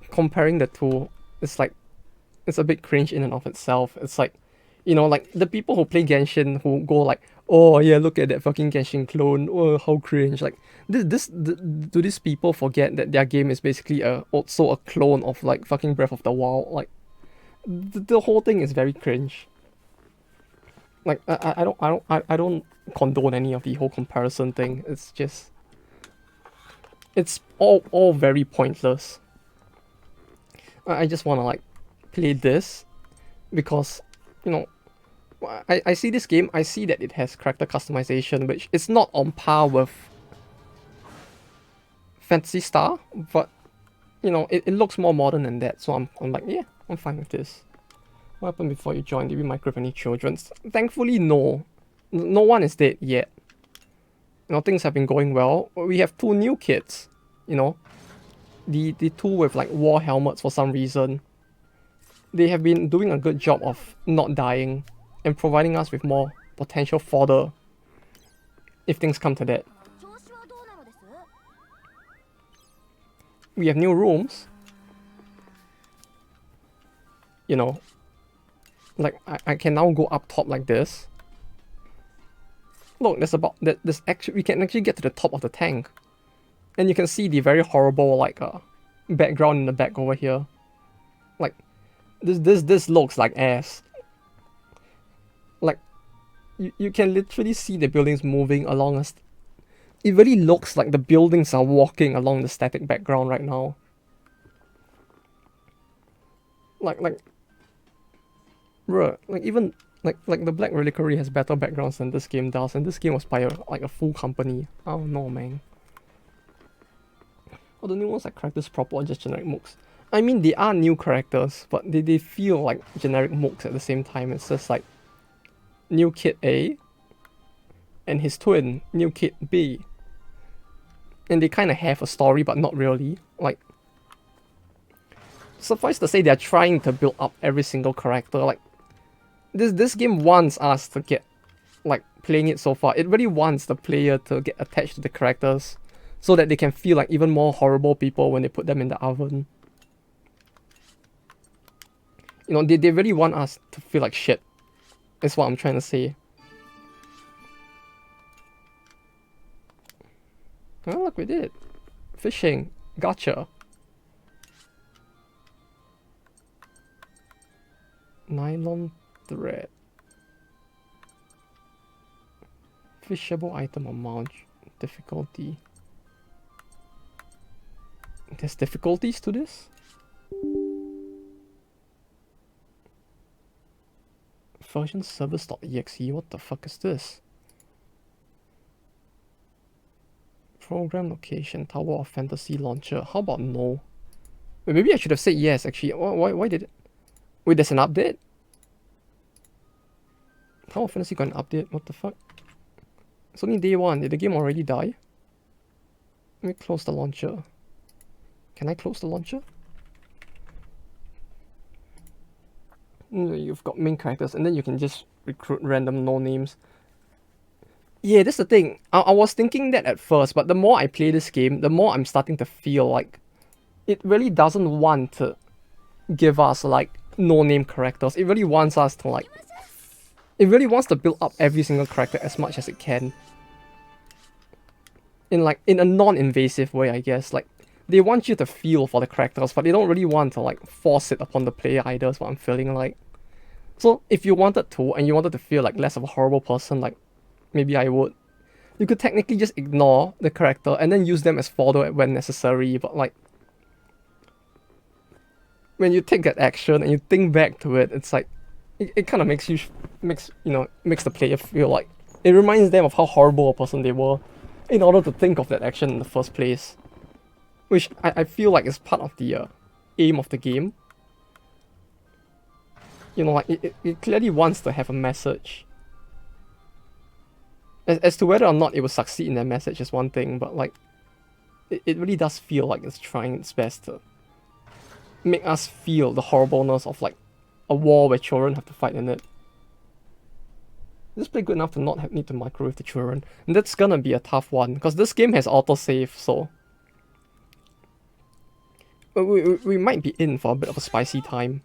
comparing the two, it's like, it's a bit cringe in and of itself. It's like, you know, like, the people who play Genshin who go like, oh yeah, look at that fucking Genshin clone, oh, how cringe. Like, do these people forget that their game is basically also a clone of, like, fucking Breath of the Wild? Like, the whole thing is very cringe. Like, I don't condone any of the whole comparison thing. It's just, it's all very pointless. I just want to, like, play this because, you know, I see this game, I see that it has character customization, which is not on par with Phantasy Star, but, you know, it looks more modern than that, so I'm like, yeah, I'm fine with this. What happened before you joined? Did we microwave any children? Thankfully, no. No one is dead yet. You know, things have been going well. We have 2 new kids, you know. The 2 with, like, war helmets for some reason. They have been doing a good job of not dying and providing us with more potential fodder if things come to that. We have new rooms. You know, like, I can now go up top like this. Look, there's actually, we can actually get to the top of the tank. And you can see the very horrible, like, background in the back over here. Like, this looks like ass. Like, you can literally see the buildings moving along us. It really looks like the buildings are walking along the static background right now. Like, bruh, like, even, like the Black Reliquary has better backgrounds than this game does, and this game was by a full company. I don't know, man. Oh, the new ones are characters proper or just generic mooks? I mean, they are new characters, but they feel like generic mooks at the same time. It's just like new kid A and his twin, new kid B. And they kind of have a story, but not really. Like, suffice to say, they're trying to build up every single character. Like, this game wants us to get, like, playing it so far. It really wants the player to get attached to the characters so that they can feel like even more horrible people when they put them in the oven. You know, they really want us to feel like shit. That's what I'm trying to say. Oh, look, we did. Fishing. Gotcha. Nylon thread. Fishable item amount. Difficulty. There's difficulties to this? Version service.exe. What the fuck is this? Program location. Tower of Fantasy launcher. How about no? Wait, maybe I should have said yes, actually. Why did it? Wait, there's an update? Tower of Fantasy got an update? What the fuck? It's only day 1. Did the game already die? Let me close the launcher. Can I close the launcher? You've got main characters, and then you can just recruit random no-names. Yeah, that's the thing. I was thinking that at first, but the more I play this game, the more I'm starting to feel like it really doesn't want to give us, like, no-name characters. It really wants us to, like... It really wants to build up every single character as much as it can. In a non-invasive way, I guess. Like, they want you to feel for the characters, but they don't really want to, like, force it upon the player either, is what I'm feeling like. So, if you wanted to, and you wanted to feel like less of a horrible person, like, maybe I would, you could technically just ignore the character and then use them as fodder when necessary, but like when you take that action and you think back to it, it's like it kind of makes the player feel like it reminds them of how horrible a person they were in order to think of that action in the first place, which I feel like is part of the aim of the game. You know, like it clearly wants to have a message. As to whether or not it will succeed in that message is one thing, but like it really does feel like it's trying its best to make us feel the horribleness of like a war where children have to fight in it. Just play good enough to not need to microwave the children, and that's gonna be a tough one because this game has autosave, so we might be in for a bit of a spicy time.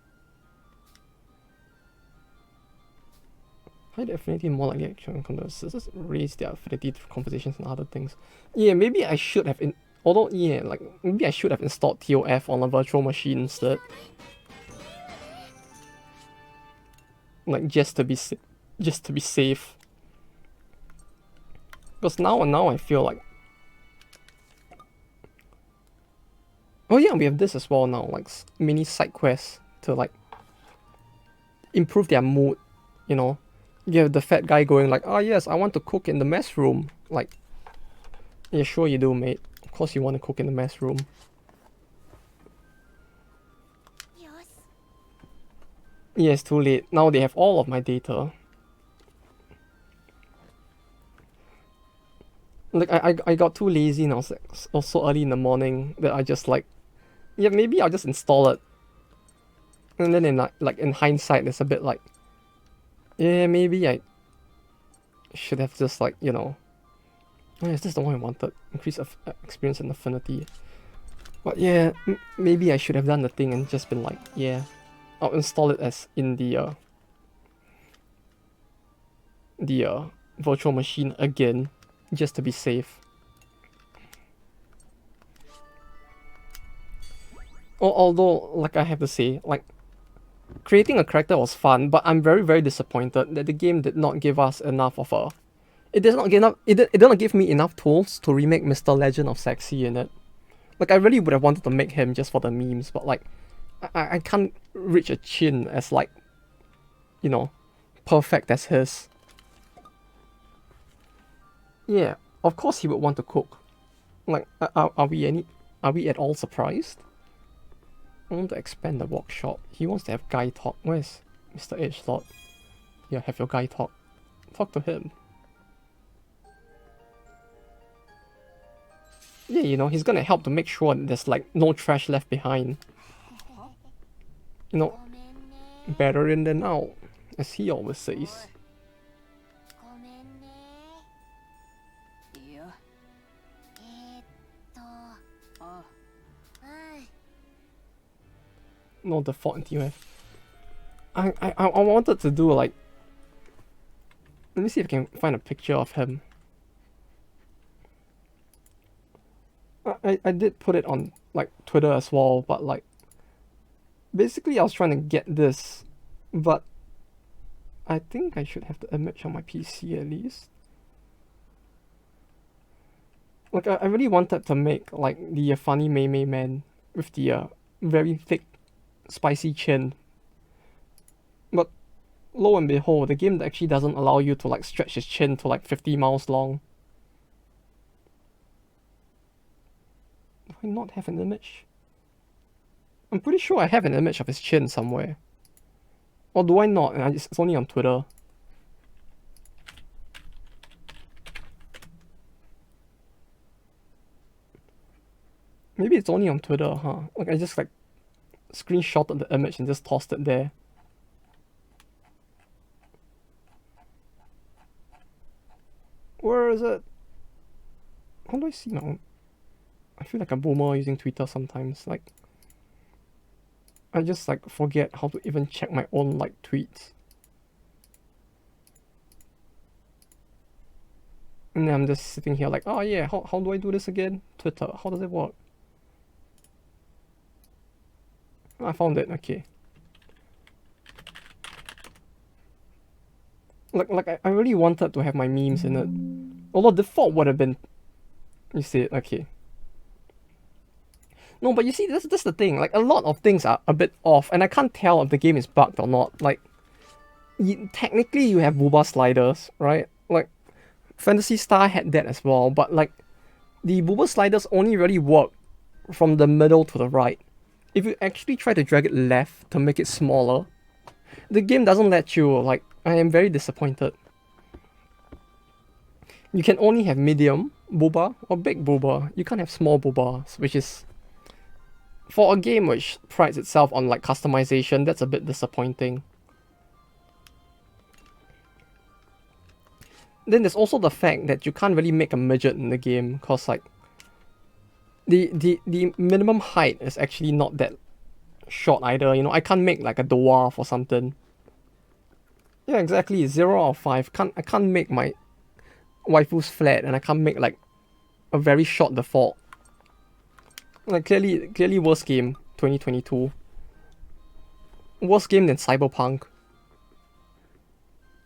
High affinity more likely action encounters. This just raise their affinity to conversations and other things. Yeah, maybe I should have maybe I should have installed TOF on a virtual machine instead. Like just to be safe. Because now I feel like, oh yeah, we have this as well now, like mini side quests to like improve their mood, you know. You have the fat guy going like, oh yes, I want to cook in the mess room. Like, yeah, sure you do, mate. Of course you want to cook in the mess room. Yeah, it's too late. Now they have all of my data. Like, I got too lazy and I was so early in the morning that I just like, yeah, maybe I'll just install it. And then in hindsight, it's a bit like, yeah, maybe I should have just like, you know, oh, is this the one I wanted? Increase of experience and affinity. But yeah, maybe I should have done the thing and just been like, yeah, I'll install it as in the virtual machine again, just to be safe. Although, like I have to say, like, creating a character was fun, but I'm very, very disappointed that the game did not give us enough of a... It did not give me enough tools to remake Mr. Legend of Sexy in it. Like, I really would have wanted to make him just for the memes, but like, I can't reach a chin as like, you know, perfect as his. Yeah, of course he would want to cook. Like, are we at all surprised? I want to expand the workshop. He wants to have guy talk. Where's Mr. Edgelord? Yeah, have your guy talk. Talk to him. Yeah, you know, he's gonna help to make sure there's like no trash left behind. You know, better in than out, as he always says. No default in TUF. I wanted to do like, let me see if I can find a picture of him. I did put it on like Twitter as well, but like basically I was trying to get this, but I think I should have the image on my PC at least. Like I really wanted to make like the funny Mei Mei man with the very thick spicy chin, but lo and behold, the game actually doesn't allow you to like stretch his chin to like 50 miles long. Do I not have an image? I'm pretty sure I have an image of his chin somewhere. Or do I not? And it's only on Twitter. Maybe it's only on Twitter, huh? Like I just like screenshotted the image and just tossed it there. Where is it? How do I see my own? I feel like a boomer using Twitter sometimes. Like, I just like forget how to even check my own like tweets. And then I'm just sitting here like, oh yeah, how do I do this again? Twitter, how does it work? I found it, okay. Like I really wanted to have my memes in it. Although default would have been, you see it, okay. No, but you see, that's the thing. Like, a lot of things are a bit off, and I can't tell if the game is bugged or not. Like, technically, you have booba sliders, right? Like, Fantasy Star had that as well, but like, the booba sliders only really work from the middle to the right. If you actually try to drag it left to make it smaller, the game doesn't let you. Like, I am very disappointed. You can only have medium booba or big booba. You can't have small boobas, which is, for a game which prides itself on like customization, that's a bit disappointing. Then there's also the fact that you can't really make a midget in the game, because like the minimum height is actually not that short either. You know, I can't make like a dwarf or something. Yeah, exactly. 0 out of 5. I can't make my waifus flat, and I can't make like a very short default. Like, clearly worst game 2022. Worst game than Cyberpunk.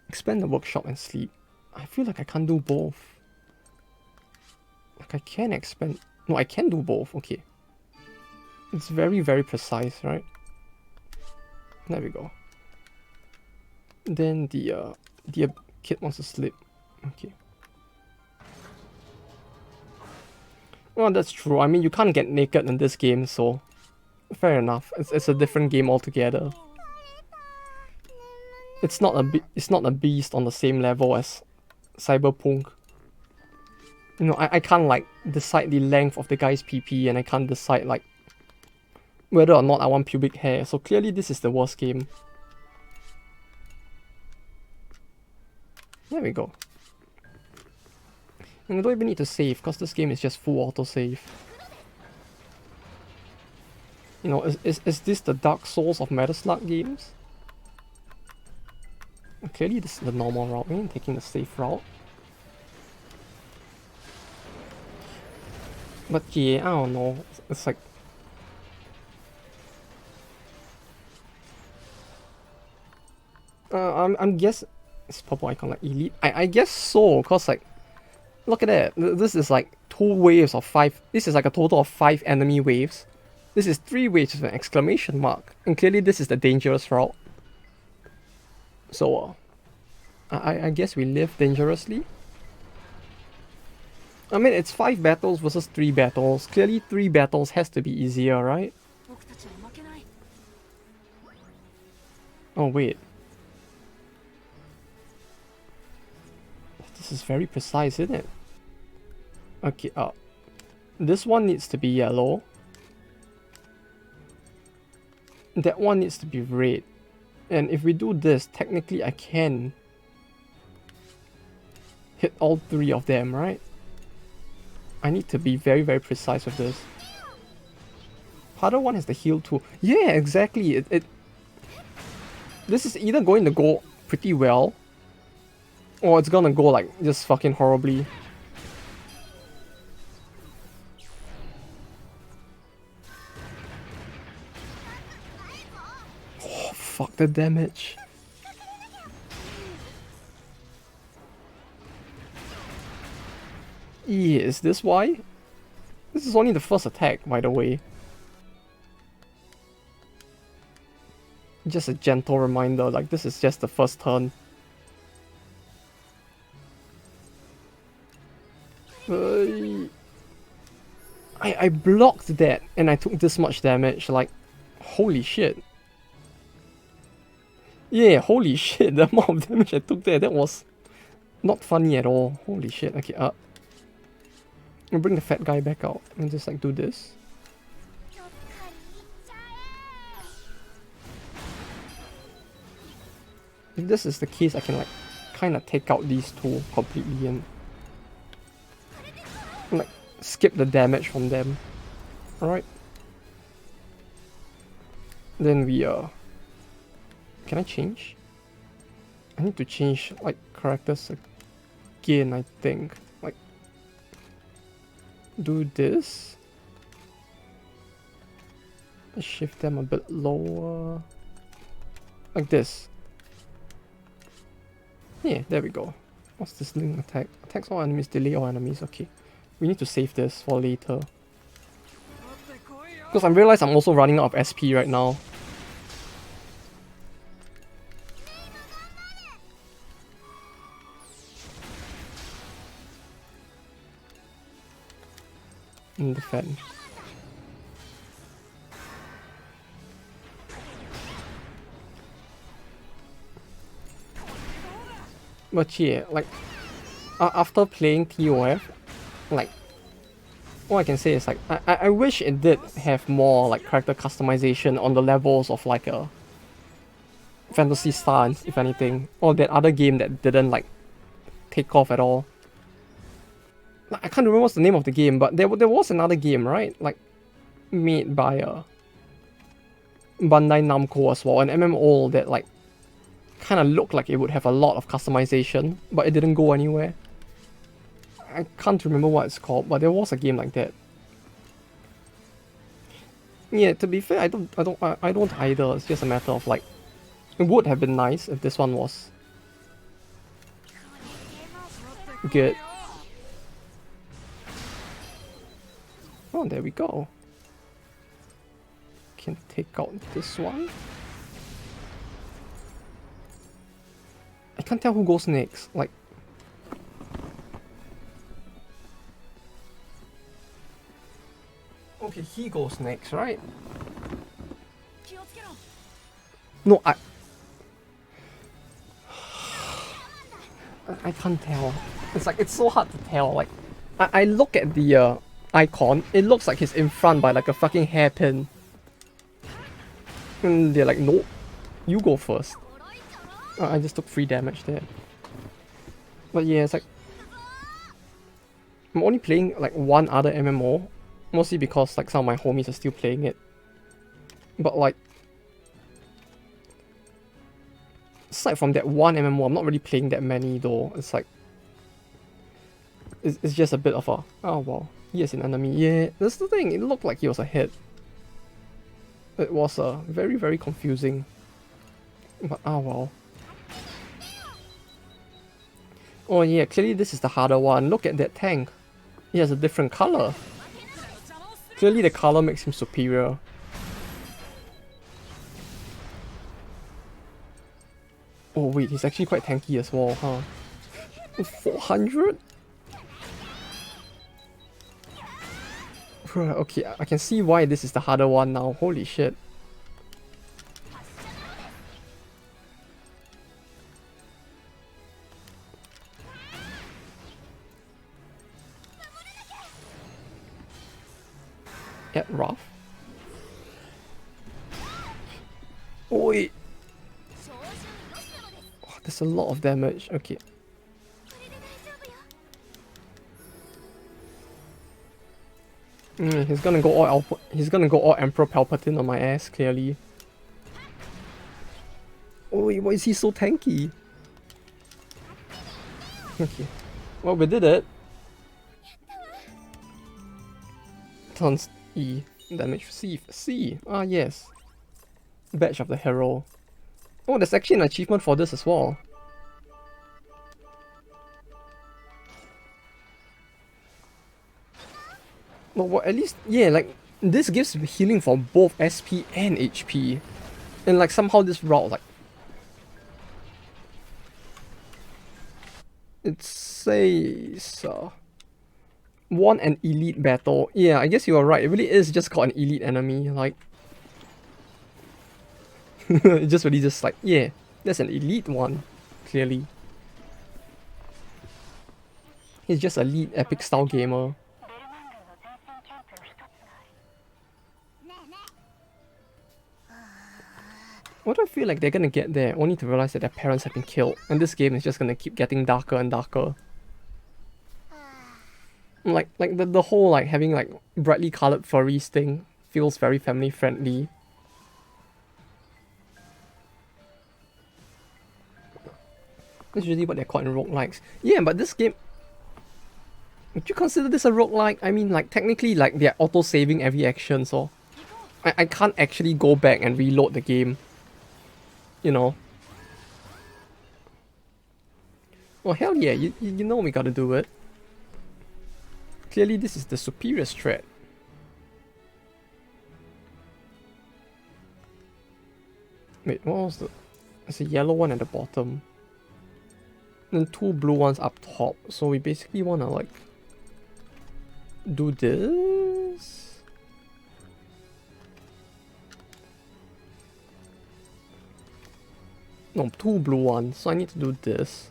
Expand the workshop and sleep. I feel like I can't do both. Like, I can expand. No, I can do both. Okay. It's very, very precise, right? There we go. Then the kid wants to sleep. Okay. Well, that's true. I mean, you can't get naked in this game, so fair enough. It's a different game altogether. It's not a beast on the same level as Cyberpunk. You know, I can't like decide the length of the guy's PP, and I can't decide like whether or not I want pubic hair. So clearly this is the worst game. There we go. And I don't even need to save, because this game is just full autosave. You know, is this the Dark Souls of Metaslug games? Clearly this is the normal route. We ain't taking the safe route. But yeah, I don't know. It's like... I'm guess... It's purple icon like elite? I guess so, cause like... Look at that. This is like 2 waves of 5. This is like a total of 5 enemy waves. This is 3 waves with an exclamation mark. And clearly this is the dangerous route. So, I guess we live dangerously. I mean, it's 5 battles versus 3 battles. Clearly 3 battles has to be easier, right? Oh, wait. This is very precise, isn't it? Okay, this one needs to be yellow. That one needs to be red. And if we do this, technically I can hit all 3 of them, right? I need to be very, very precise with this. Harder one has the heal too. Yeah, exactly. This is either going to go pretty well, or it's gonna go like just fucking horribly. Oh, fuck the damage. Yeah, is this why? This is only the first attack, by the way. Just a gentle reminder, like this is just the first turn. I blocked that and I took this much damage, like, holy shit. Yeah, holy shit, the amount of damage I took there, that was not funny at all. Holy shit, okay, I'll bring the fat guy back out and just like do this. If this is the case, I can like kind of take out these 2 completely and like skip the damage from them. Alright. Then we can I change? I need to change like characters again, I think. Like do this. Let's shift them a bit lower. Like this. Yeah, there we go. What's this link attack? attacks all enemies, delay all enemies. Okay. We need to save this for later. Because I realize I'm also running out of SP right now. Defend. But yeah, like, after playing TOF, like, all I can say is like, I wish it did have more like character customization on the levels of like a Phantasy Star, if anything, or that other game that didn't like take off at all. Like, I can't remember what's the name of the game, but there was another game, right? Like, made by Bandai Namco as well, an MMO that like kind of looked like it would have a lot of customization, but it didn't go anywhere. I can't remember what it's called, but there was a game like that. Yeah, to be fair, I don't either. It's just a matter of like, it would have been nice if this one was good. Oh, there we go. Can take out this one. I can't tell who goes next. Like, okay, he goes next, right? No, I can't tell. It's like, it's so hard to tell. Like, I look at the icon, it looks like he's in front by like a fucking hairpin. And they're like, nope, you go first. I just took 3 damage there. But yeah, it's like, I'm only playing like one other MMO, mostly because like some of my homies are still playing it. But like, aside from that one MMO, I'm not really playing that many though. It's like, it's just a bit of a, oh wow, he is an enemy. Yeah, that's the thing, it looked like he was ahead. It was very, very confusing. But oh wow. Oh yeah, clearly this is the harder one. Look at that tank. He has a different color. Clearly the color makes him superior. Oh wait, he's actually quite tanky as well, huh? 400? Okay, I can see why this is the harder one now. Holy shit. Get rough. Oi! Oh, there's a lot of damage. Okay. He's gonna go all Emperor Palpatine on my ass, clearly. Oi, why is he so tanky? Okay. Well, we did it. Turns E. Damage received. C. Ah, yes. Badge of the Hero. Oh, there's actually an achievement for this as well. Well, at least, yeah, like, this gives healing for both SP and HP. And like, somehow this route, like, it says, won an elite battle. Yeah, I guess you are right. It really is just called an elite enemy. Like, it just really just like, yeah, that's an elite one, clearly. He's just a elite epic style gamer. Why do I feel like they're gonna get there only to realize that their parents have been killed, and this game is just gonna keep getting darker and darker? Like the whole like having like brightly colored furries thing feels very family friendly. That's usually what they're called in roguelikes. Yeah, but this game, would you consider this a roguelike? I mean, like, technically, like, they're auto-saving every action, so I can't actually go back and reload the game. You know? Oh hell yeah, you know we gotta do it. Clearly this is the superior strat. Wait, what was the... There's a yellow one at the bottom. And 2 blue ones up top. So we basically wanna like... do this? No, 2 blue ones, so I need to do this.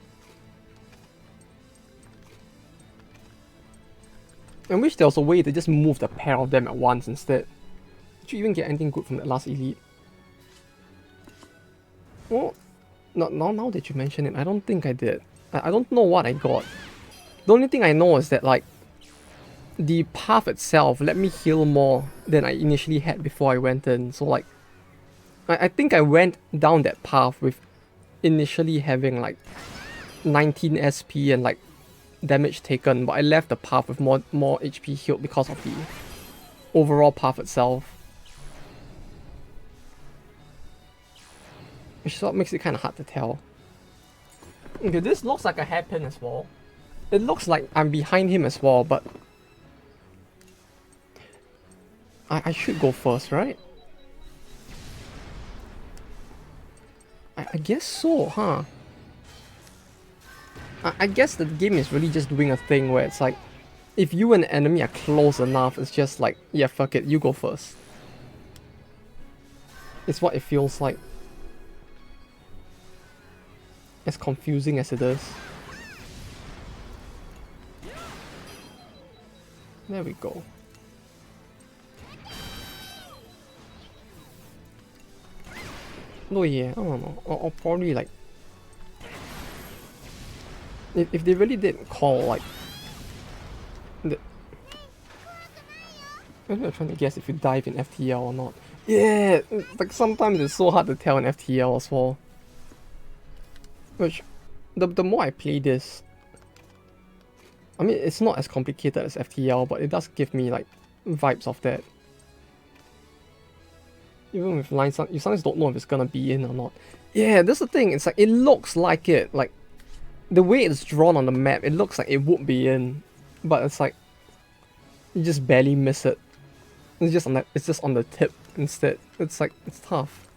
I wish there was a way to just move the pair of them at once instead. Did you even get anything good from that last elite? Well, now that you mention it, I don't think I did. I don't know what I got. The only thing I know is that like the path itself let me heal more than I initially had before I went in. So like I think I went down that path with initially having like 19 SP and like damage taken, but I left the path with more HP healed because of the overall path itself. Which is what makes it kind of hard to tell. Okay, this looks like a hairpin as well. It looks like I'm behind him as well, but... I should go first, right? I guess so, huh? I guess the game is really just doing a thing where it's like, if you and the enemy are close enough, it's just like, yeah, fuck it, you go first. It's what it feels like. As confusing as it is. There we go. No, yeah, I don't know. I'll probably like... If they really did call like... I'm trying to guess if you dive in FTL or not. Yeah! Like sometimes it's so hard to tell in FTL as well. Which, the more I play this... I mean, it's not as complicated as FTL, but it does give me like vibes of that. Even with lines, you sometimes don't know if it's gonna be in or not. Yeah, that's the thing, it's like, it looks like it. Like, the way it's drawn on the map, it looks like it would be in. But it's like, you just barely miss it. It's just on the tip instead. It's like, it's tough.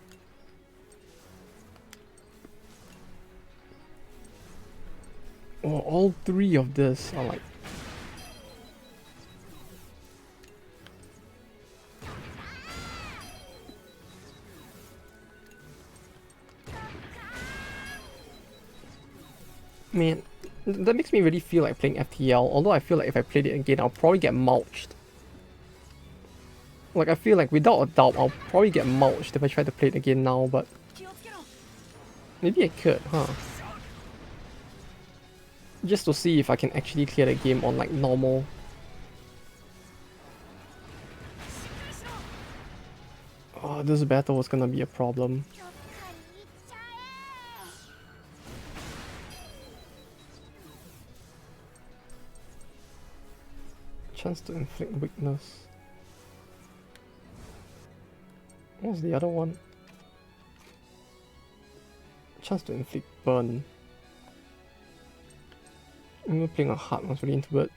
Oh, all 3 of this are like... Man, that makes me really feel like playing FTL, although I feel like if I played it again, I'll probably get mulched. Like, I feel like without a doubt, I'll probably get mulched if I try to play it again now, but... Maybe I could, huh? Just to see if I can actually clear the game on like normal. Oh, this battle was gonna be a problem. Chance to inflict weakness. What was the other one? Chance to inflict burn. I'm playing a hard one's really into it.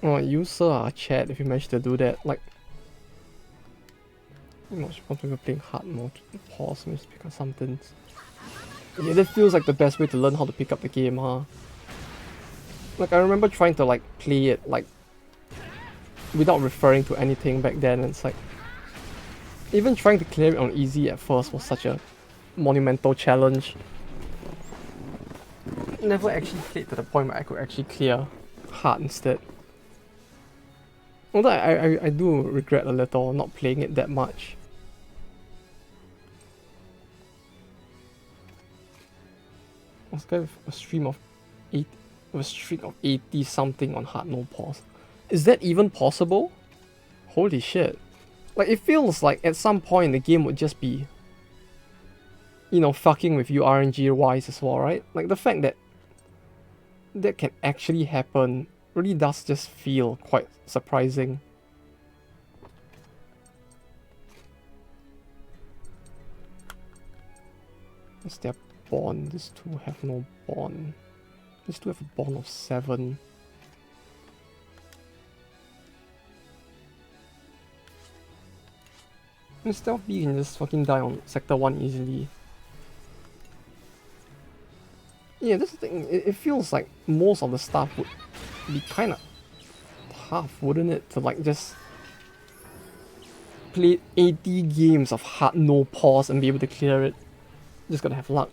Oh, use chat if you manage to do that. Like, I'm not sure if you're playing hard mode. Pause, let me just pick up something. Yeah, that feels like the best way to learn how to pick up the game, huh? Like, I remember trying to like play it like without referring to anything back then, and it's like even trying to clear it on easy at first was such a monumental challenge. Never actually played to the point where I could actually clear hard instead. Although I do regret a little not playing it that much. This guy with a stream of 8 with a streak of 80 something on hard no pause. Is that even possible? Holy shit. Like, it feels like at some point the game would just be, you know, fucking with you RNG wise as well, right? Like, the fact that that can actually happen really does just feel quite surprising. What's their bond? These two have no bond. They still have a bond of 7. And Stealth B can just fucking die on Sector 1 easily. Yeah, this thing, it feels like most of the stuff would be kinda tough, wouldn't it? To like just play 80 games of hard no pause and be able to clear it. Just gotta have luck.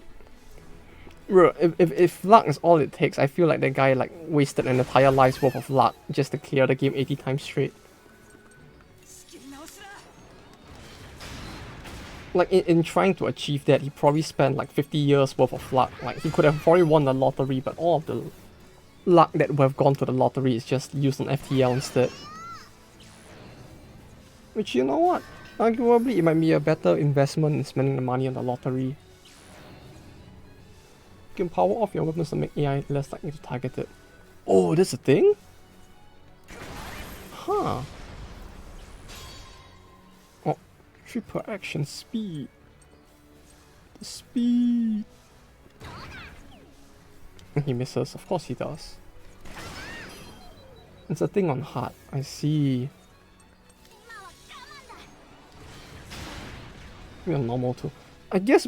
Bro, if luck is all it takes, I feel like that guy like wasted an entire life's worth of luck just to clear the game 80 times straight. Like in trying to achieve that, he probably spent like 50 years worth of luck. Like he could have probably won the lottery, but all of the luck that would have gone to the lottery is just used on FTL instead. Which, you know what? Arguably it might be a better investment in spending the money on the lottery. You can power off your weapons to make AI less likely to target it. Oh, that's a thing? Huh. Oh, triple action speed. The speed. He misses, of course he does. It's a thing on hard, I see. Maybe on normal too. I guess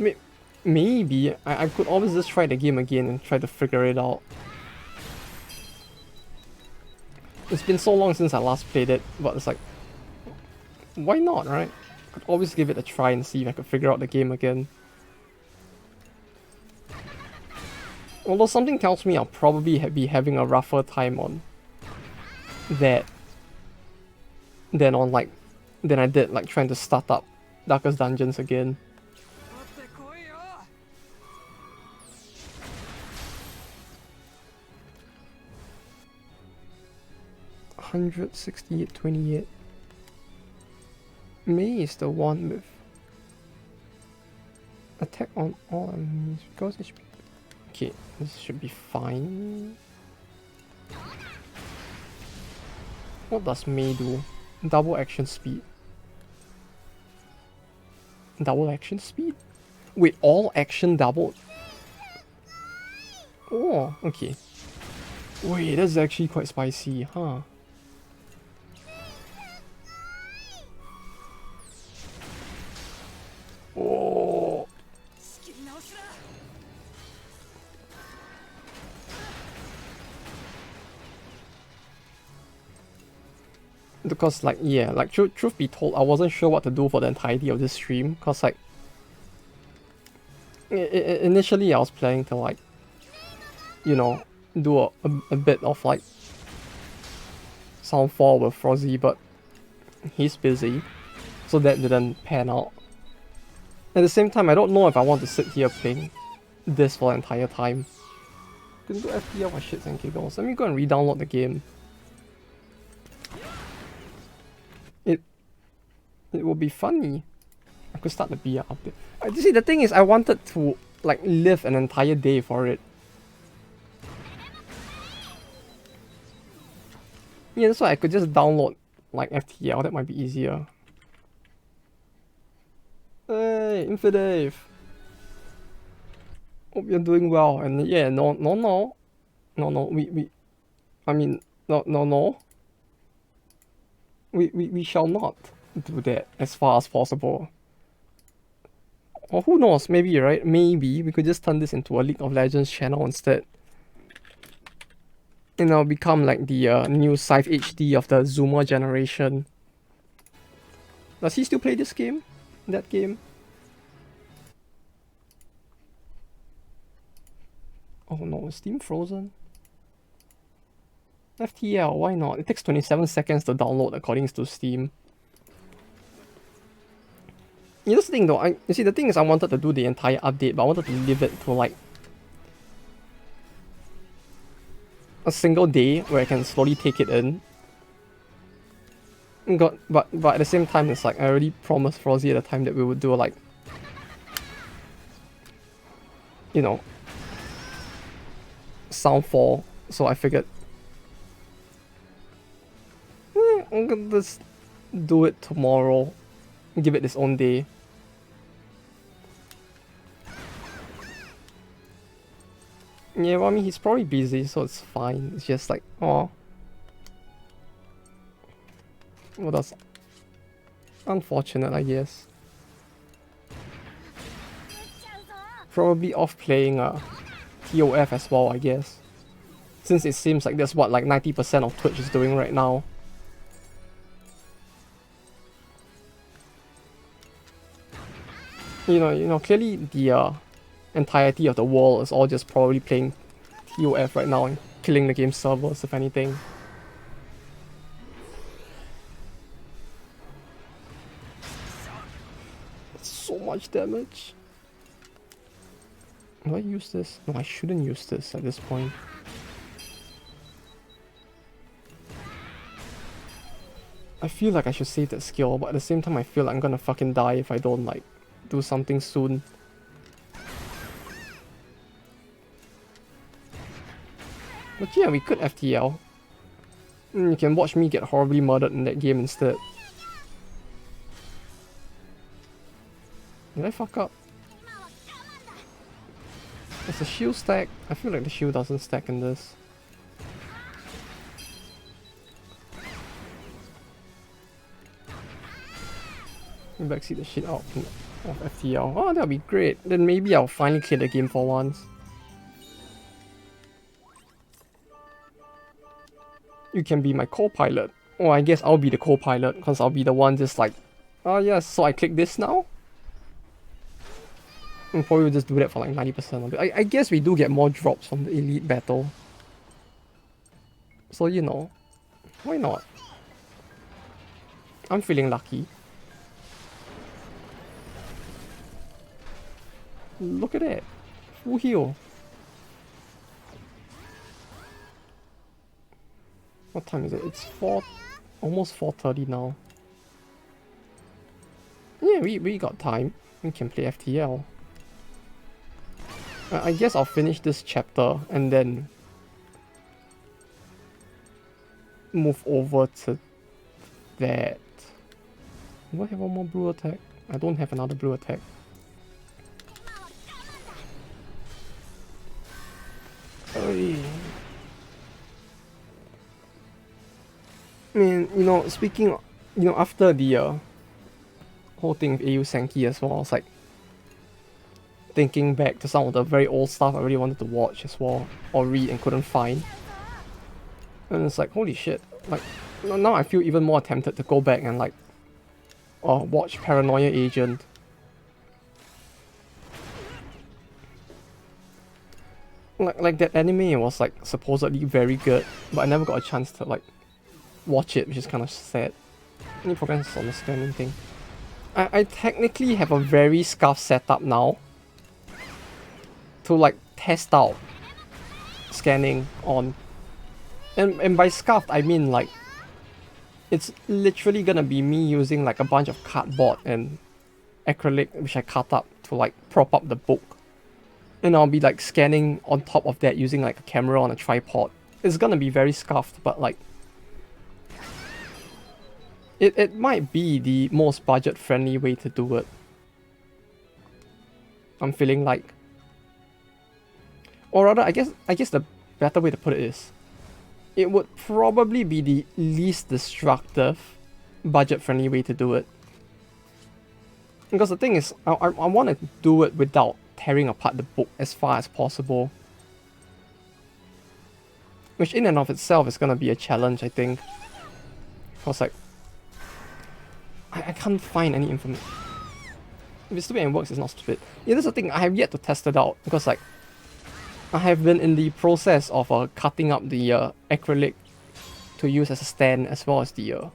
maybe I could always just try the game again and try to figure it out. It's been so long since I last played it, but it's like, why not, right? I could always give it a try and see if I could figure out the game again. Although something tells me I'll probably be having a rougher time on that than I did like trying to start up Darkest Dungeons again. $168.28. May is the one with attack on all enemies because HP. Okay, this should be fine. What does May do? Double action speed. Double action speed? Wait, all action doubled? Oh, okay. Wait, that's actually quite spicy, huh? Oh. Because like, yeah, like truth be told, I wasn't sure what to do for the entirety of this stream, cause like initially I was planning to like, you know, do a bit of like Soundfall with Frozzy, but he's busy, so that didn't pan out. At the same time, I don't know if I want to sit here playing this for the entire time. Can do FPL for shits and giggles. Let me go and re-download the game. It will be funny. I could start the BR update. You see, the thing is, I wanted to like live an entire day for it. Yeah, that's why I could just download like FTL. That might be easier. Hey, Infidave. Hope you're doing well. And yeah, no. I mean, no. We shall not do that as far as possible. Or who knows, maybe, right? Maybe we could just turn this into a League of Legends channel instead. And I'll become like the new Scythe HD of the Zoomer generation. Does he still play this game? That game? Oh no, is Steam frozen? FTL, why not? It takes 27 seconds to download according to Steam. Yeah, this thing though, you see, the thing is I wanted to do the entire update, but I wanted to leave it to like a single day where I can slowly take it in. But at the same time, it's like I already promised Frozzy at the time that we would do like, you know, Soundfall, so I figured I'm gonna just do it tomorrow, give it its own day. Yeah, well, I mean, he's probably busy, so it's fine. It's just like, oh. Well, that's unfortunate, I guess. Probably off playing TOF as well, I guess. Since it seems like that's what like 90% of Twitch is doing right now. Clearly the entirety of the world is all just probably playing TOF right now and killing the game servers, if anything. That's so much damage. Do I use this? No, I shouldn't use this at this point. I feel like I should save that skill, but at the same time I feel like I'm gonna fucking die if I don't like do something soon. But yeah, we could FTL. You can watch me get horribly murdered in that game instead. Did I fuck up? There's a shield stack. I feel like the shield doesn't stack in this. Backseat the shit out of FTL. Oh, that'll be great. Then maybe I'll finally clear the game for once. You can be my co-pilot. Oh, I guess I'll be the co-pilot because I'll be the one just like, oh yes, so I click this now? And probably will just do that for like 90% of it. I guess we do get more drops from the elite battle. So you know, why not? I'm feeling lucky. Look at that. Full heal. What time is it? It's almost 4:30 now. Yeah, we got time. We can play FTL. I guess I'll finish this chapter and then move over to that. Do I have one more blue attack? I don't have another blue attack. Oy. I mean, speaking, after the whole thing with AU Senki as well, I was like thinking back to some of the very old stuff I really wanted to watch as well, or read and couldn't find. And it's like, holy shit, like, now I feel even more tempted to go back and like, watch Paranoia Agent. Like that anime was like supposedly very good, but I never got a chance to like watch it, which is kind of sad. Any progress on the scanning thing? I technically have a very scuffed setup now to like test out scanning on, and by scuffed I mean like it's literally gonna be me using like a bunch of cardboard and acrylic which I cut up to like prop up the book, and I'll be like scanning on top of that using like a camera on a tripod. It's gonna be very scuffed, but like it might be the most budget friendly way to do it. I'm feeling like, or rather I guess the better way to put it is, it would probably be the least destructive budget friendly way to do it. Because the thing is, I want to do it without tearing apart the book as far as possible. Which in and of itself is gonna be a challenge, I think. Because like, I can't find any information. If it's stupid and it works, it's not stupid. Yeah, that's the thing, I have yet to test it out. Because like, I have been in the process of cutting up the acrylic to use as a stand, as well as the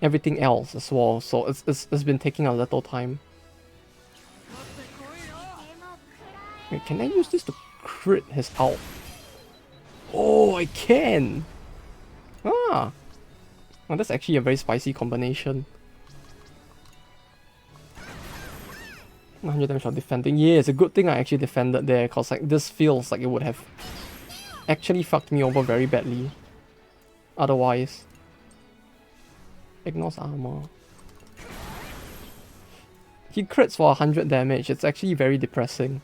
everything else as well. So it's been taking a little time. Wait, can I use this to crit his ult? Oh, I can! Ah! Well, that's actually a very spicy combination. 100 damage of defending. Yeah, it's a good thing I actually defended there, cause like this feels like it would have actually fucked me over very badly. Otherwise. Ignores armor. He crits for 100 damage, it's actually very depressing.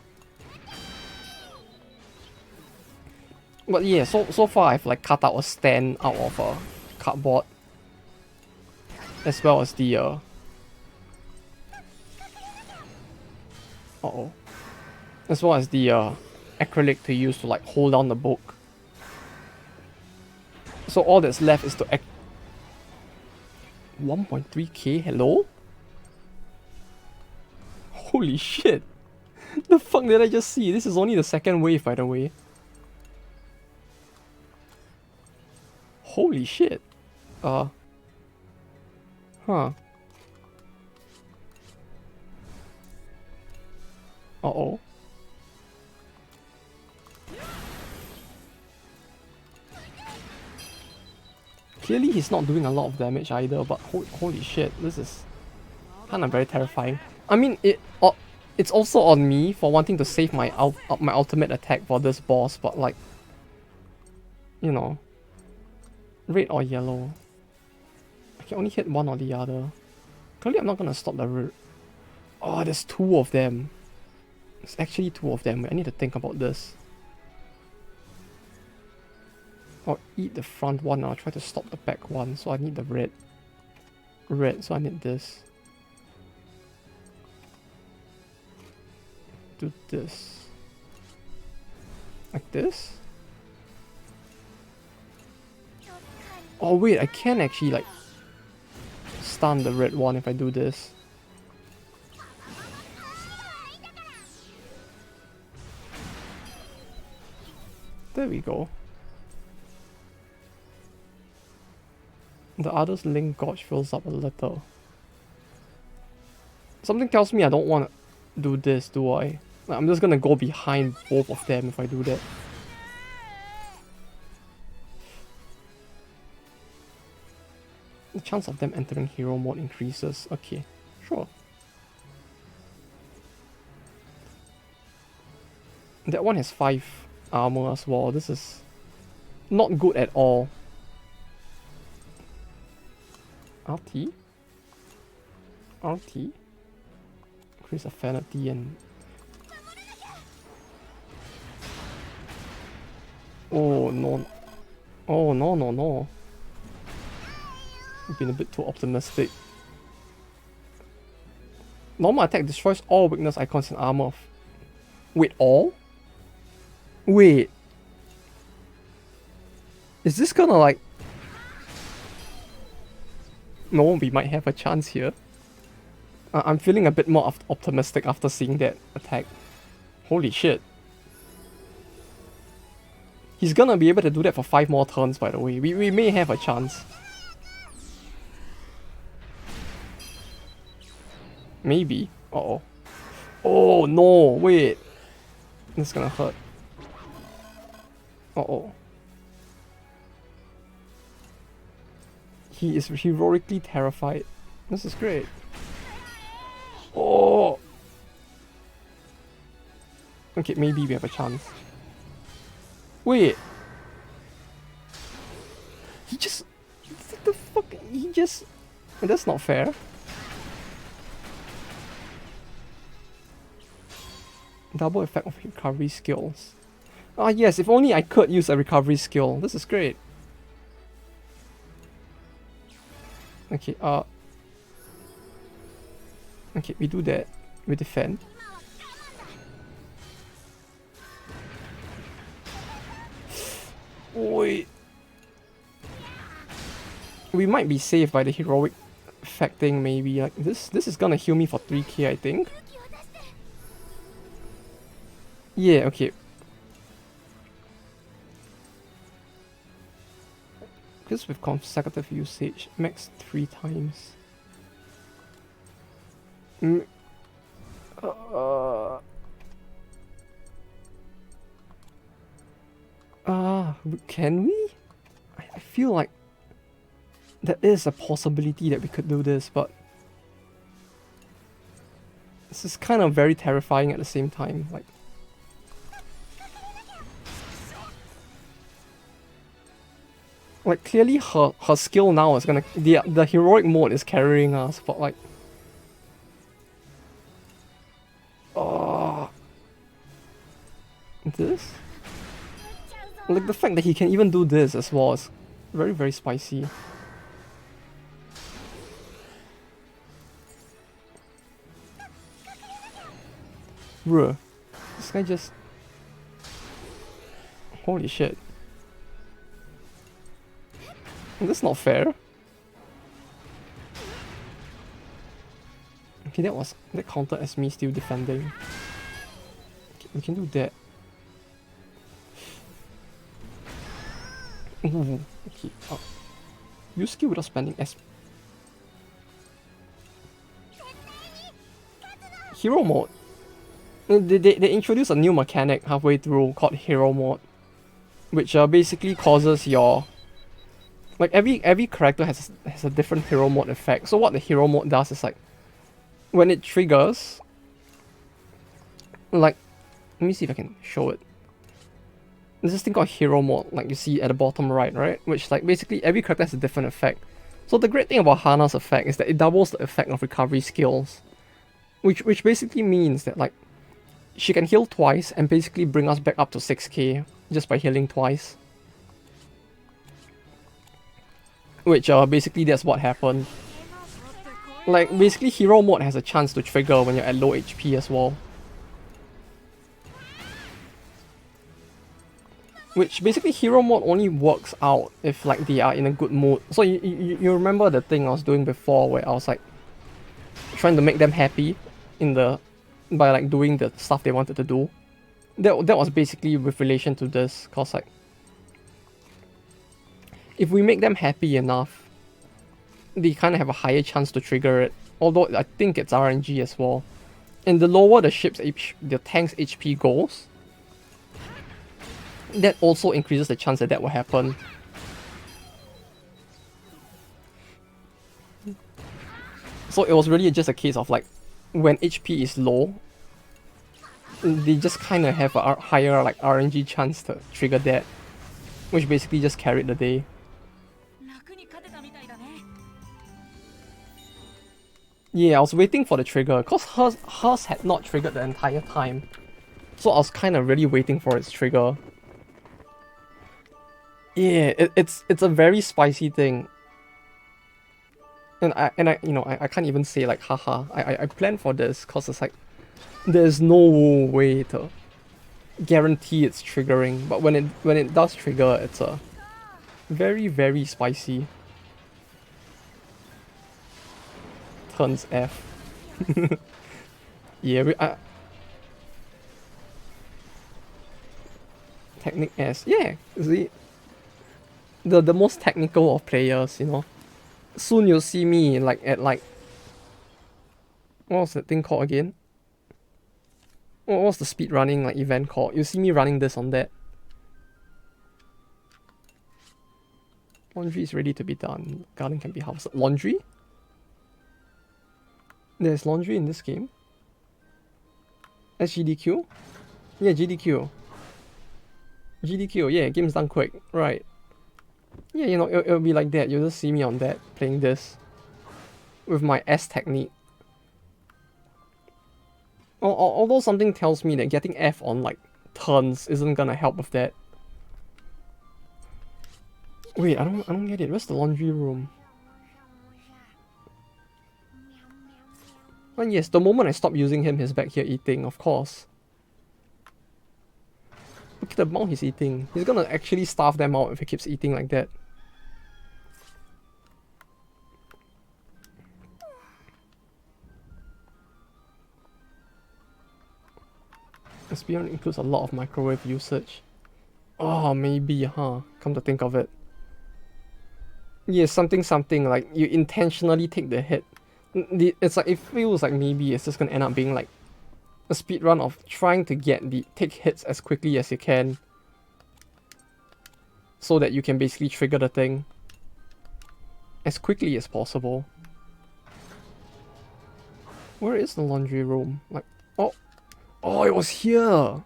But yeah, so far I've like cut out a stand out of a cardboard, as well as the as well as the acrylic to use to like hold down the book. So all that's left is to 1.3k. Hello? Holy shit! The fuck did I just see? This is only the second wave, by the way. Holy shit. Huh. Uh-oh. Clearly he's not doing a lot of damage either, but holy shit, this is kind of very terrifying. I mean, it's also on me for wanting to save my my ultimate attack for this boss, but like, you know, red or yellow. I can only hit one or the other. Clearly I'm not gonna stop the red. Oh, there's two of them. There's actually two of them. I need to think about this. Or eat the front one, I'll try to stop the back one, so I need the red. Red, so I need this. Do this. Like this? Oh wait, I can actually like stun the red one if I do this. There we go. The other's link gauge fills up a little. Something tells me I don't want to do this, do I? Like, I'm just gonna go behind both of them if I do that. The chance of them entering hero mode increases. Okay, sure. That one has 5 armor as well. This is not good at all. RT? RT? Increase affinity and... Oh no. Oh no. I've been a bit too optimistic. Normal attack destroys all weakness icons and armor. Wait, all? Wait. Is this gonna like... No, we might have a chance here. I'm feeling a bit more optimistic after seeing that attack. Holy shit. He's gonna be able to do that for 5 more turns, by the way. We may have a chance. Maybe. Uh-oh. Oh no, wait. This is gonna hurt. Uh-oh. He is heroically terrified. This is great. Oh! Okay, maybe we have a chance. Wait! He just... What the fuck? He just... That's not fair. Double effect of recovery skills. Ah yes, if only I could use a recovery skill. This is great. Okay, okay, we do that. We defend. Wait. We might be saved by the heroic effect thing, maybe. Like this is gonna heal me for 3k, I think. Yeah, okay. Because with consecutive usage, max 3 times. Can we? I feel like there is a possibility that we could do this, but this is kind of very terrifying at the same time. Like clearly her skill now is gonna the heroic mode is carrying us, but like this? Like, the fact that he can even do this as well is very, very spicy. Bruh. This guy just... Holy shit. That's not fair. Okay, that counted as me still defending. Okay, we can do that. Ooh, okay. Use skill without spending SP. Hero mode. They introduced a new mechanic halfway through called hero mode, which basically causes your... Like, every character has a different hero mode effect. So what the hero mode does is, like, when it triggers, like, let me see if I can show it. There's this thing called hero mode, like you see at the bottom right? Which, like, basically every character has a different effect. So the great thing about Hana's effect is that it doubles the effect of recovery skills, which basically means that, like, she can heal twice and basically bring us back up to 6k just by healing twice. Which basically that's what happened. Like, basically hero mode has a chance to trigger when you're at low HP as well. Which basically hero mode only works out if, like, they are in a good mood. So you remember the thing I was doing before where I was, like, trying to make them happy by, like, doing the stuff they wanted to do. That was basically with relation to this, cause, like, if we make them happy enough, they kind of have a higher chance to trigger it. Although I think it's RNG as well. And the lower the tank's HP goes, that also increases the chance that will happen. So it was really just a case of, like, when HP is low, they just kind of have a higher, like, RNG chance to trigger that, which basically just carried the day. Yeah, I was waiting for the trigger, because hers had not triggered the entire time. So I was kind of really waiting for its trigger. Yeah, it's a very spicy thing. And I can't even say, like, haha, I planned for this, because it's like, there's no way to guarantee it's triggering. But when it does trigger, it's a very, very spicy. Turns F. Yeah, Technic S. Yeah, see, the most technical of players, you know. Soon you'll see me, like, at, like, what was that thing called again? What was the speed running, like, event called? You'll see me running this on that. Laundry is ready to be done. Garden can be harvested. Laundry? There's laundry in this game. That's GDQ? Yeah, GDQ. GDQ, yeah, game's done quick. Right. Yeah, you know, it'll be like that. You'll just see me on that, playing this. With my S technique. Although something tells me that getting F on, like, turns isn't gonna help with that. Wait, I don't get it. Where's the laundry room? And yes, the moment I stop using him, he's back here eating, of course. Look at the amount he's eating. He's gonna actually starve them out if he keeps eating like that. Espion includes a lot of microwave usage. Oh, maybe, huh? Come to think of it. Yeah, something, like, you intentionally take the hit. It's like, it feels like maybe it's just gonna end up being like a speedrun of trying to take hits as quickly as you can, so that you can basically trigger the thing as quickly as possible. Where is the laundry room? Like, oh, it was here!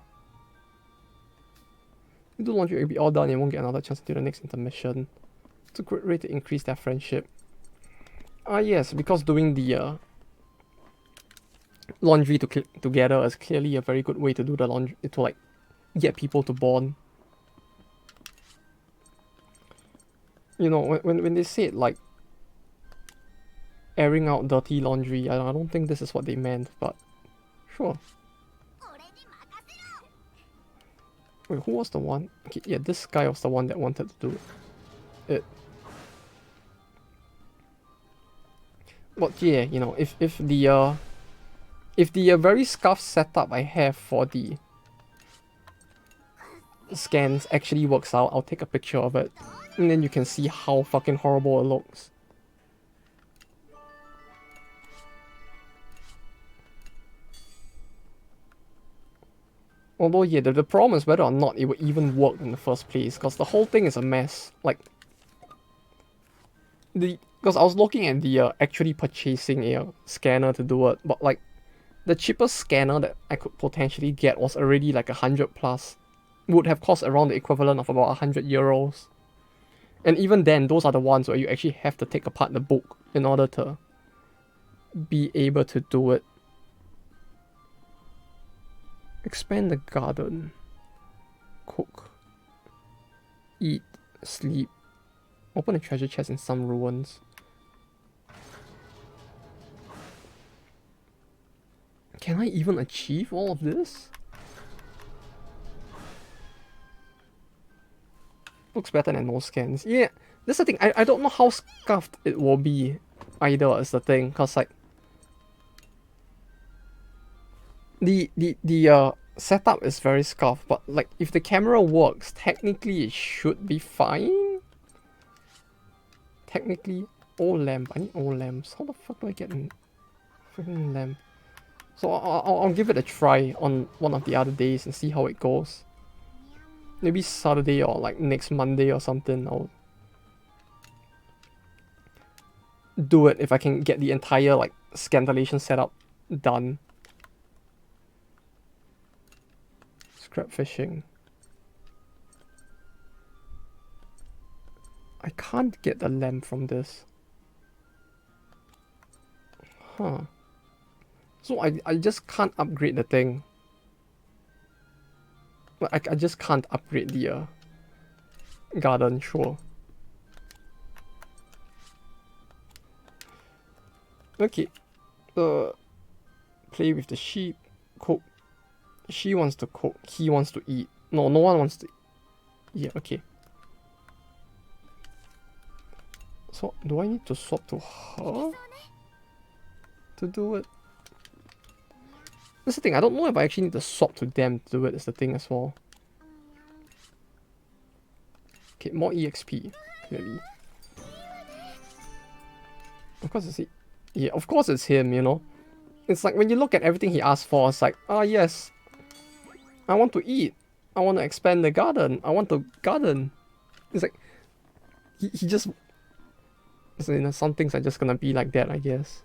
You do laundry, it'll be all done, you won't get another chance until the next intermission. It's a great way to increase their friendship. Ah yes, because doing the laundry together is clearly a very good way to do the laundry, to, like, get people to bond. You know, when they say it like airing out dirty laundry, I don't think this is what they meant, but sure. Wait, who was the one? Okay, yeah, this guy was the one that wanted to do it. But yeah, you know, if the very scuffed setup I have for the scans actually works out, I'll take a picture of it, and then you can see how fucking horrible it looks. Although yeah, the problem is whether or not it would even work in the first place, because the whole thing is a mess. Like, because I was looking at the actually purchasing a scanner to do it, but like, the cheapest scanner that I could potentially get was already like 100 plus. Would have cost around the equivalent of about 100 euros. And even then, those are the ones where you actually have to take apart the book in order to be able to do it. Expand the garden. Cook. Eat. Sleep. Open a treasure chest in some ruins. Can I even achieve all of this? Looks better than no scans. Yeah, that's the thing. I don't know how scuffed it will be either is the thing. Cause like the setup is very scuffed, but like if the camera works, technically it should be fine. Technically, old lamp. I need old lamps. How the fuck do I get a freaking lamp? So I'll give it a try on one of the other days and see how it goes. Maybe Saturday or like next Monday or something. I'll do it if I can get the entire like scandalation setup done. Scrap fishing. I can't get the lamp from this. Huh. So I just can't upgrade the thing. I just can't upgrade the garden, sure. Okay. Play with the sheep. Cook. She wants to cook. He wants to eat. No, no one wants to. Yeah, okay. So, do I need to swap to her to do it? That's the thing, I don't know if I actually need to swap to them to do it, is the thing as well. Okay, more EXP, clearly. Of course it's yeah, of course it's him, you know. It's like when you look at everything he asked for, it's like, ah yes, I want to eat. I want to expand the garden. I want to garden. It's like, he just, so, you know, some things are just gonna be like that, I guess.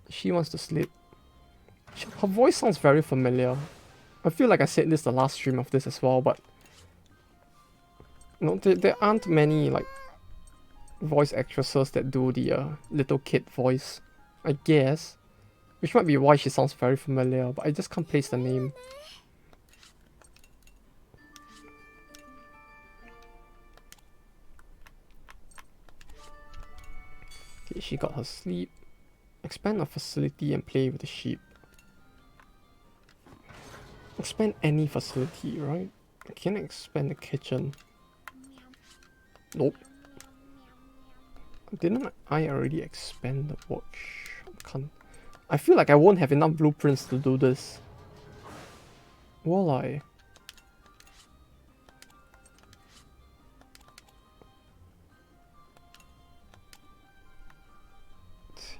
She wants to sleep. Her voice sounds very familiar. I feel like I said this the last stream of this as well, but you know, there aren't many like voice actresses that do the little kid voice, I guess. Which might be why she sounds very familiar, but I just can't place the name. Okay, she got her sleep. Expand a facility and play with the sheep. Expand any facility, right? I can't expand the kitchen. Nope. Didn't I already expand the workshop? I feel like I won't have enough blueprints to do this. Will I?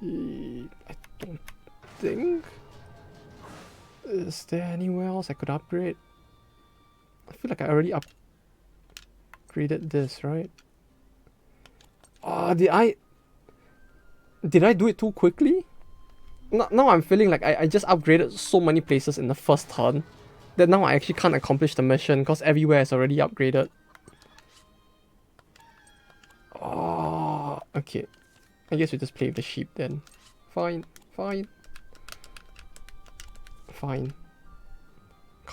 I don't think. Is there anywhere else I could upgrade? I feel like I already upgraded this, right? Did I do it too quickly? Now I'm feeling like I just upgraded so many places in the first turn that now I actually can't accomplish the mission because everywhere is already upgraded. Oh, okay. I guess we just play with the sheep then. Fine, fine. Fine.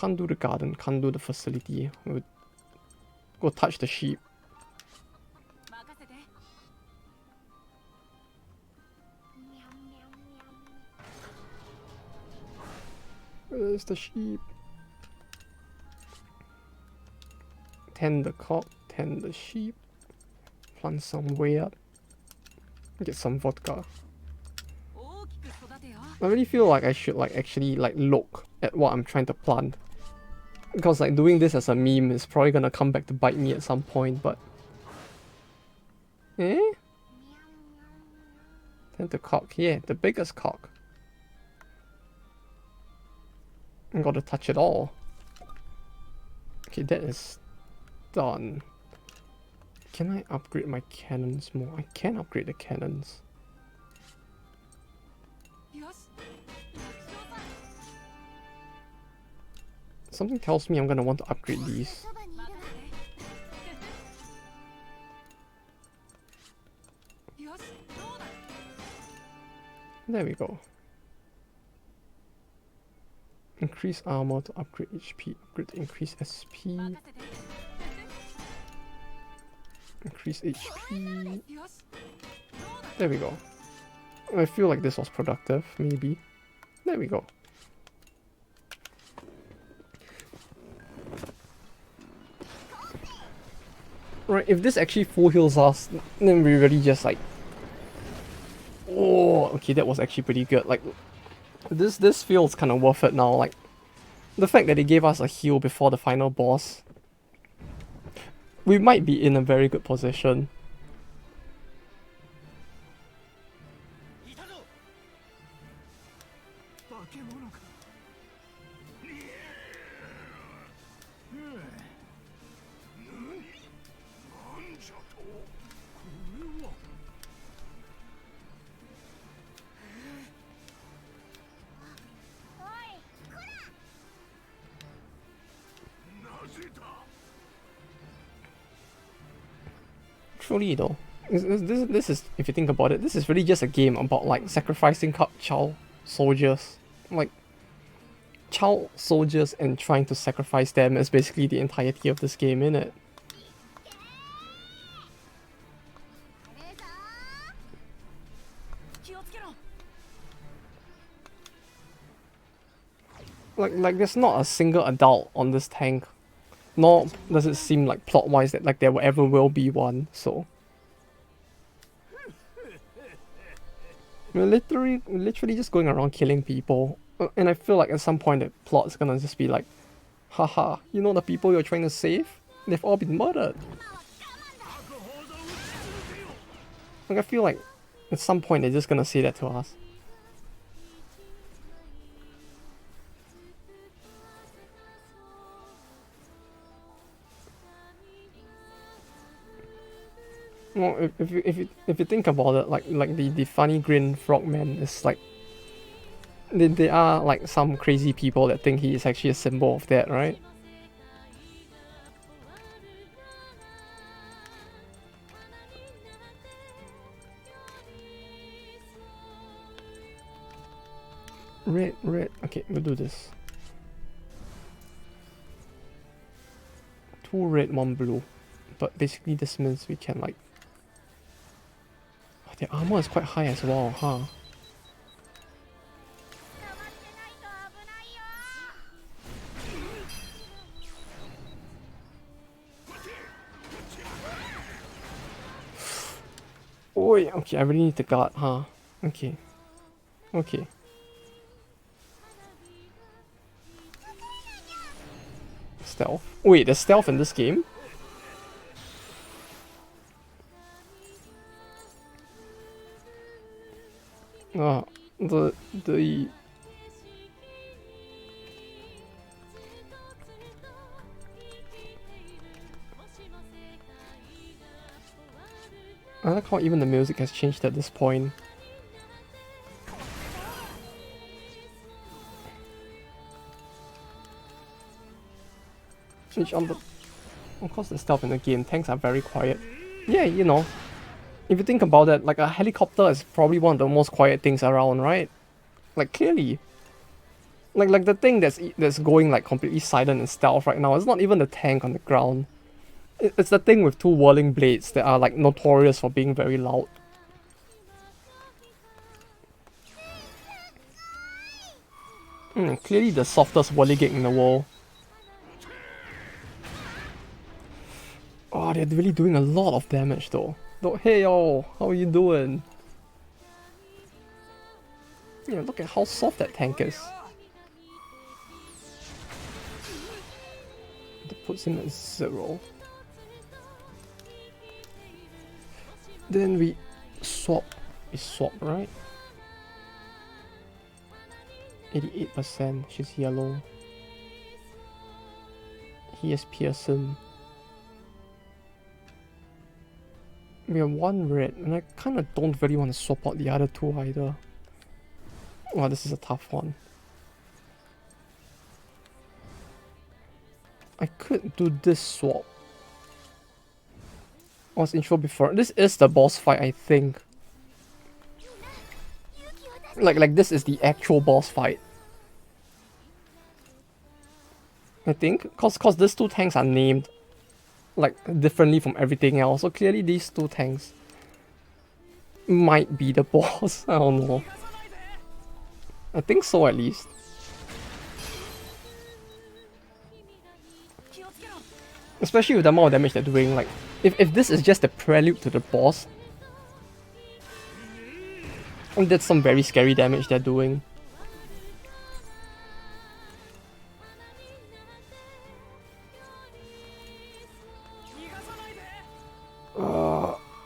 Can't do the garden, can't do the facility. We'll go touch the sheep. Where's the sheep? Tend the cock, tend the sheep. Plant some way up. Get some vodka. I really feel like I should like actually like look at what I'm trying to plant. Because like doing this as a meme is probably gonna come back to bite me at some point, but... Eh? Tend the cock, yeah, the biggest cock. I gotta touch it all. Okay, that is done. Can I upgrade my cannons more? I can upgrade the cannons. Something tells me I'm gonna want to upgrade these. There we go. Increase armor to upgrade HP, upgrade to increase SP. Increase HP. There we go. I feel like this was productive, maybe. There we go. Right, if this actually full heals us, then we really just like... Oh, okay, that was actually pretty good. Like, this feels kind of worth it now. Like, the fact that they gave us a heal before the final boss, we might be in a very good position. Truly though, this is, if you think about it, this is really just a game about like sacrificing child soldiers. Like, child soldiers and trying to sacrifice them is basically the entirety of this game, innit? Like there's not a single adult on this tank. Nor does it seem like plot-wise that like there ever will be one, so... We're literally just going around killing people. And I feel like at some point the plot's gonna just be like, haha, you know the people you're trying to save? They've all been murdered. Like I feel like at some point they're just gonna say that to us. Well, if you think about it, like the funny green frogman is like, they are like some crazy people that think he is actually a symbol of that, right? Red. Okay, we'll do this. 2 red, 1 blue. But basically this means we can like... Oh, their armor is quite high as well, huh? Oi, okay, I really need to guard, huh? Okay. Okay. Stealth. Wait, there's stealth in this game? The I like how even the music has changed at this point. Change on the... Of course there's stealth in the game, tanks are very quiet. Yeah, you know, if you think about it, like a helicopter is probably one of the most quiet things around, right? Like clearly. Like the thing that's going like completely silent and stealth right now. It's not even the tank on the ground. It's the thing with two whirling blades that are like notorious for being very loud. Clearly the softest whirligig in the world. Oh, they're really doing a lot of damage though. Hey yo, how are you doing? Yeah, look at how soft that tank is. That puts him at 0. Then we swap. We swap, right? 88%. She's yellow. He is Pearson. We have 1 red, and I kinda don't really want to swap out the other 2 either. Oh, this is a tough one. I could do this swap. I was intro before. This is the boss fight, I think. Like this is the actual boss fight. I think, cause these 2 tanks are named like differently from everything else. So clearly these 2 tanks might be the boss. I don't know. I think so at least. Especially with the amount of damage they're doing. Like if this is just a prelude to the boss, and that's some very scary damage they're doing.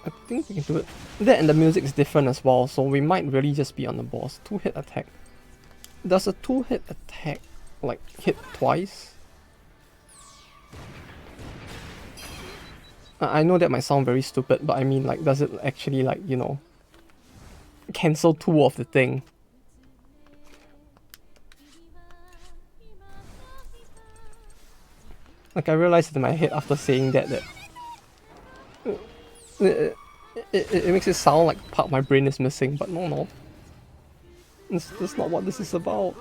I think we can do it. That and the music is different as well, so we might really just be on the boss. 2-hit attack. Does a 2-hit attack like hit twice? I know that might sound very stupid, but I mean like does it actually like, you know, cancel 2 of the thing? Like I realized in my head after saying that it makes it sound like part of my brain is missing, but no. That's not what this is about.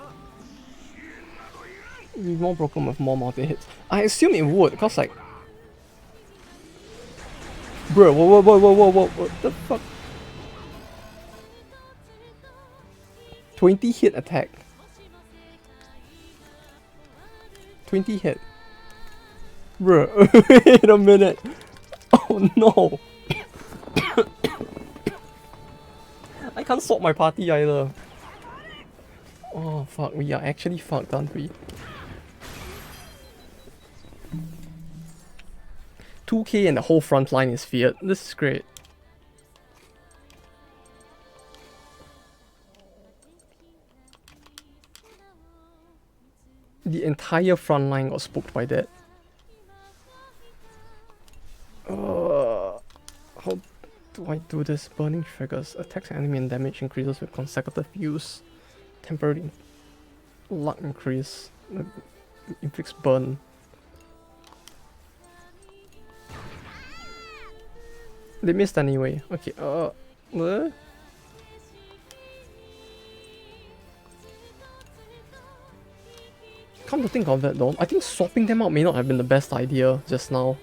Be more broken with more multi-hits. I assume it would, cause like... Bro, whoa, what the fuck? 20 hit attack. 20 hit. Bro, wait a minute. Oh no. I can't swap my party either. Oh fuck, we are actually fucked, aren't we? 2k and the whole front line is feared. This is great. The entire front line got spooked by that. How do I do this? Burning triggers. Attacks an enemy and damage increases with consecutive use. Temporary luck increase. Inflicts burn. They missed anyway. Okay, come to think of it though, I think swapping them out may not have been the best idea just now.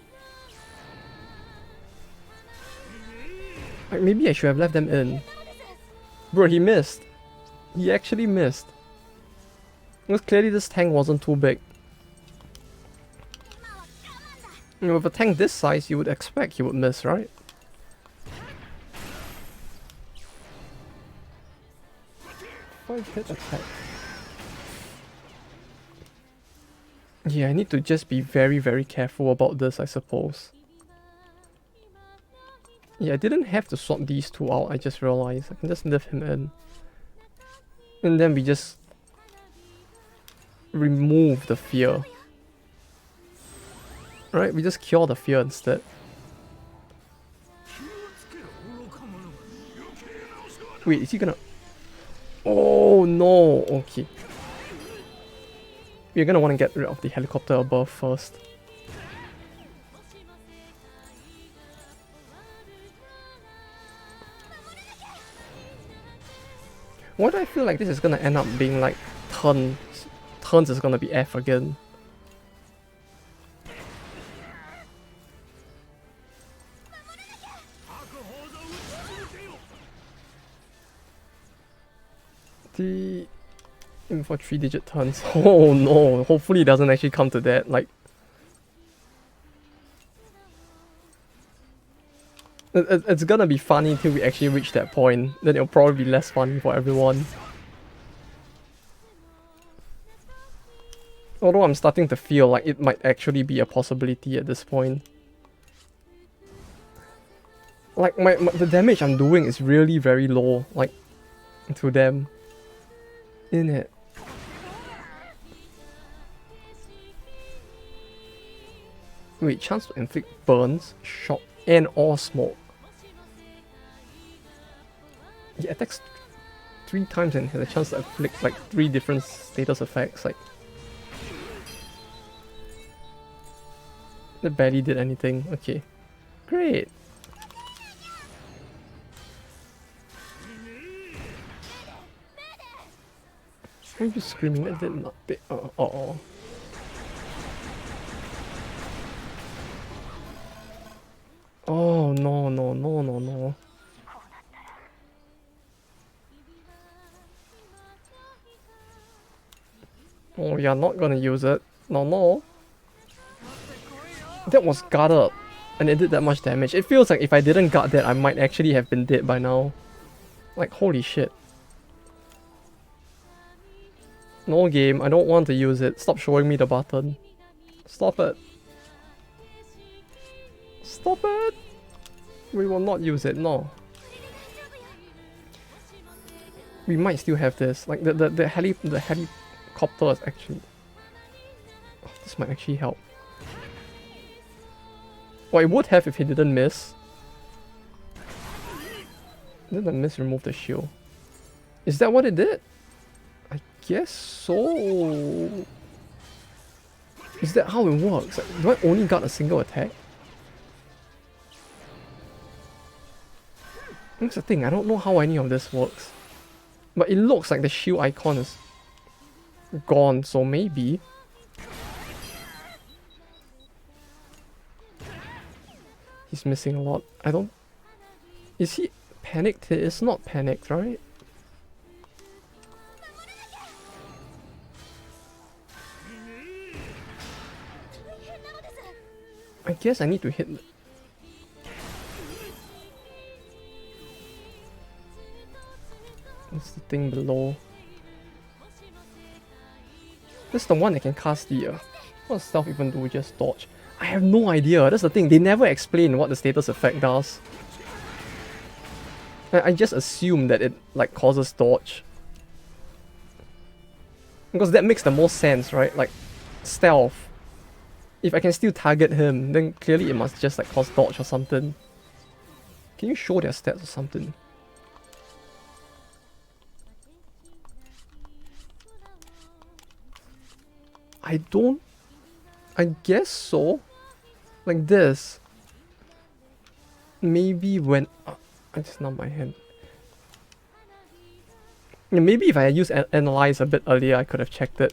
Like maybe I should have left them in. Bro, he missed. He actually missed. Because clearly this tank wasn't too big. You know, with a tank this size, you would expect he would miss, right? Hit attack. Yeah, I need to just be very careful about this, I suppose. Yeah, I didn't have to swap these 2 out, I just realized. I can just leave him in. And then we just remove the fear. Right, we just cure the fear instead. Wait, is he gonna... Oh no, okay. We're gonna want to get rid of the helicopter above first. Why do I feel like this is gonna end up being like turns? Turns is gonna be F again. Aim for 3-digit turns. Oh no, hopefully it doesn't actually come to that. Like, it's gonna be funny till we actually reach that point. Then it'll probably be less funny for everyone. Although I'm starting to feel like it might actually be a possibility at this point. Like, the damage I'm doing is really very low, like, to them. In it. Wait, chance to inflict burns, shock, and or smoke. He attacks 3 times and has a chance to inflict like 3 different status effects. Like, that barely did anything. Okay, great. Why are you screaming? That did nothing. Oh. Oh no. Oh, you're not gonna use it. No. That was guarded and it did that much damage. It feels like if I didn't guard that, I might actually have been dead by now. Like, holy shit. No game, I don't want to use it. Stop showing me the button. Stop it. Stop it! We will not use it, no. We might still have this. Like, the helicopter is actually... Oh, this might actually help. Well, it would have if he didn't miss. Did the miss remove the shield? Is that what it did? I guess so. Is that how it works? Like, do I only got a single attack? That's the thing, I don't know how any of this works. But it looks like the shield icon is gone, so maybe. He's missing a lot. I don't... Is he panicked? It's not panicked, right? I guess I need to hit... What's the thing below? This is the one that can cast the... what does stealth even do? Just dodge. I have no idea. That's the thing. They never explain what the status effect does. I just assume that it like causes dodge. Because that makes the most sense, right? Like, stealth. If I can still target him, then clearly it must just like cause dodge or something. Can you show their stats or something? I guess so. Like this. Maybe when... I just numbed my hand. Yeah, maybe if I had used Analyze a bit earlier, I could have checked it.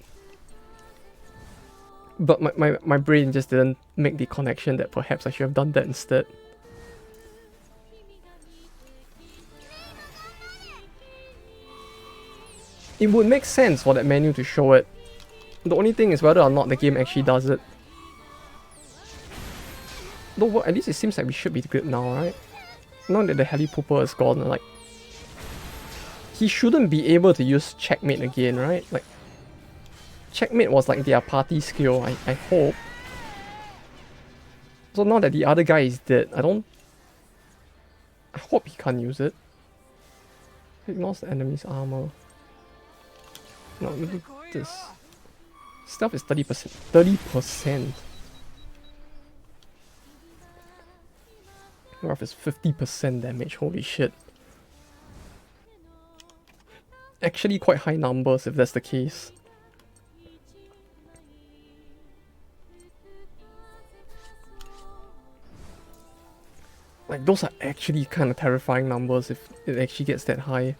But my brain just didn't make the connection that perhaps I should have done that instead. It would make sense for that menu to show it. The only thing is whether or not the game actually does it. Though at least it seems like we should be good now, right? Now that the heli pooper is gone, like... He shouldn't be able to use checkmate again, right? Like... Checkmate was like their party skill, I hope. So now that the other guy is dead, I hope he can't use it. Ignores the enemy's armor. No, look at this. Stealth is 30%. 30%. Rough is 50% damage, holy shit. Actually quite high numbers if that's the case. Like, those are actually kind of terrifying numbers if it actually gets that high.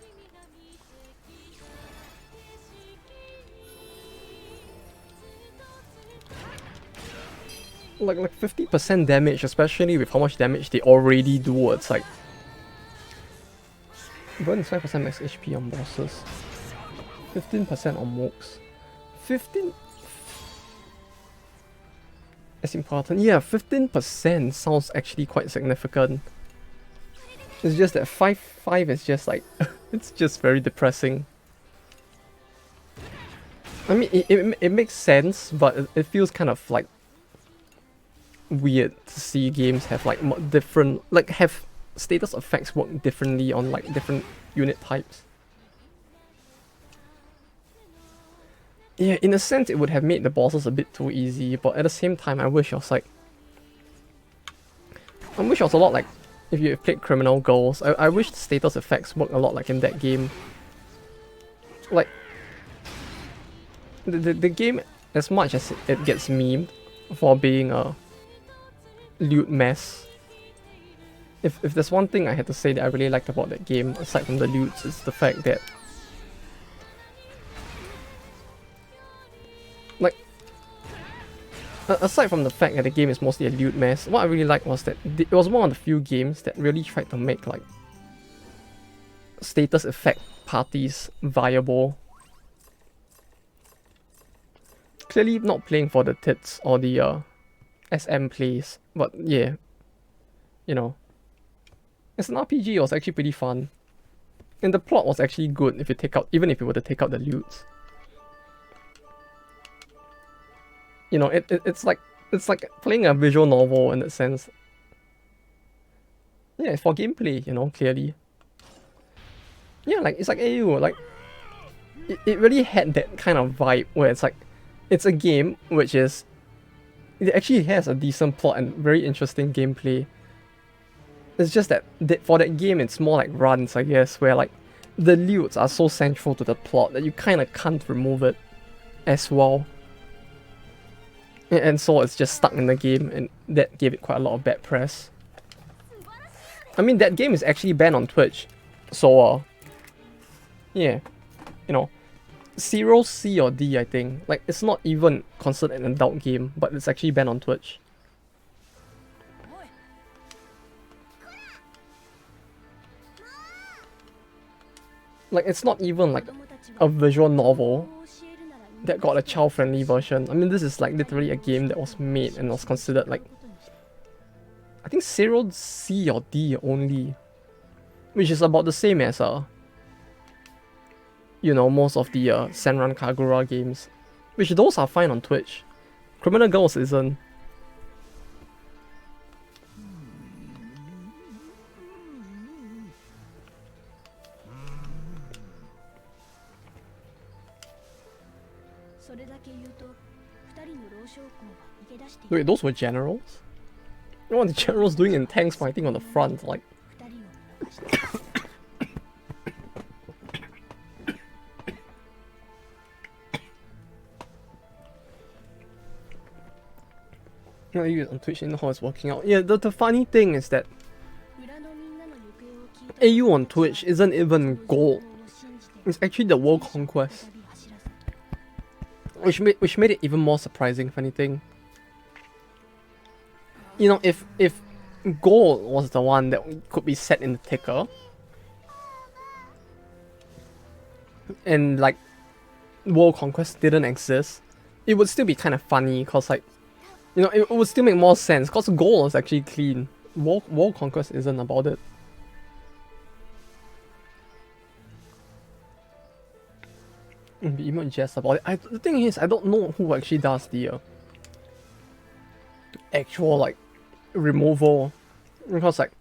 like 50% damage, especially with how much damage they already do. It's like burn 5% max HP on bosses, 15% on mooks, 15. That's important. Yeah, 15% sounds actually quite significant. It's just that 5 is just like it's just very depressing. I mean, it makes sense, but it feels kind of like weird to see games have like different, like have status effects work differently on like different unit types. Yeah, in a sense, it would have made the bosses a bit too easy, but at the same time, I wish it was a lot like if you played Criminal Girls. I wish the status effects work a lot like in that game. Like the game, as much as it gets memed for being a loot mess, if there's one thing I had to say that I really liked about that game, aside from the loots, is the fact that like aside from the fact that the game is mostly a loot mess, what I really liked was that it was one of the few games that really tried to make like status effect parties viable. Clearly not playing for the tits or the SM plays, but yeah, you know, as an RPG, it was actually pretty fun, and the plot was actually good if you take out, even if you were to take out the loots. You know, it's like playing a visual novel in that sense. Yeah, it's for gameplay, you know, clearly. Yeah, like it's like AU, like it really had that kind of vibe where it's like it's a game which is it actually has a decent plot and very interesting gameplay. It's just that for that game it's more like runs, I guess, where like the loots are so central to the plot that you kind of can't remove it as well. And so it's just stuck in the game, and that gave it quite a lot of bad press. I mean, that game is actually banned on Twitch, so yeah, you know, 0, C or D, I think. Like, it's not even considered an adult game, but it's actually banned on Twitch. Like, it's not even like a visual novel that got a child-friendly version. I mean, this is like literally a game that was made and was considered like, I think 0, C or D only, which is about the same as you know, most of the Senran Kagura games, which those are fine on Twitch. Criminal Girls isn't. Wait, those were generals? What are the generals doing in tanks fighting on the front? Like, you on Twitch, you know how it's working out. Yeah, the funny thing is that AU on Twitch isn't even gold. It's actually the world conquest, which made it even more surprising, if anything. You know, if gold was the one that could be set in the ticker, and like world conquest didn't exist, it would still be kind of funny, cause like, you know, it would still make more sense, cause gold is actually clean. World conquest isn't about it. Be even just about it. The thing is, I don't know who actually does the actual like removal, because like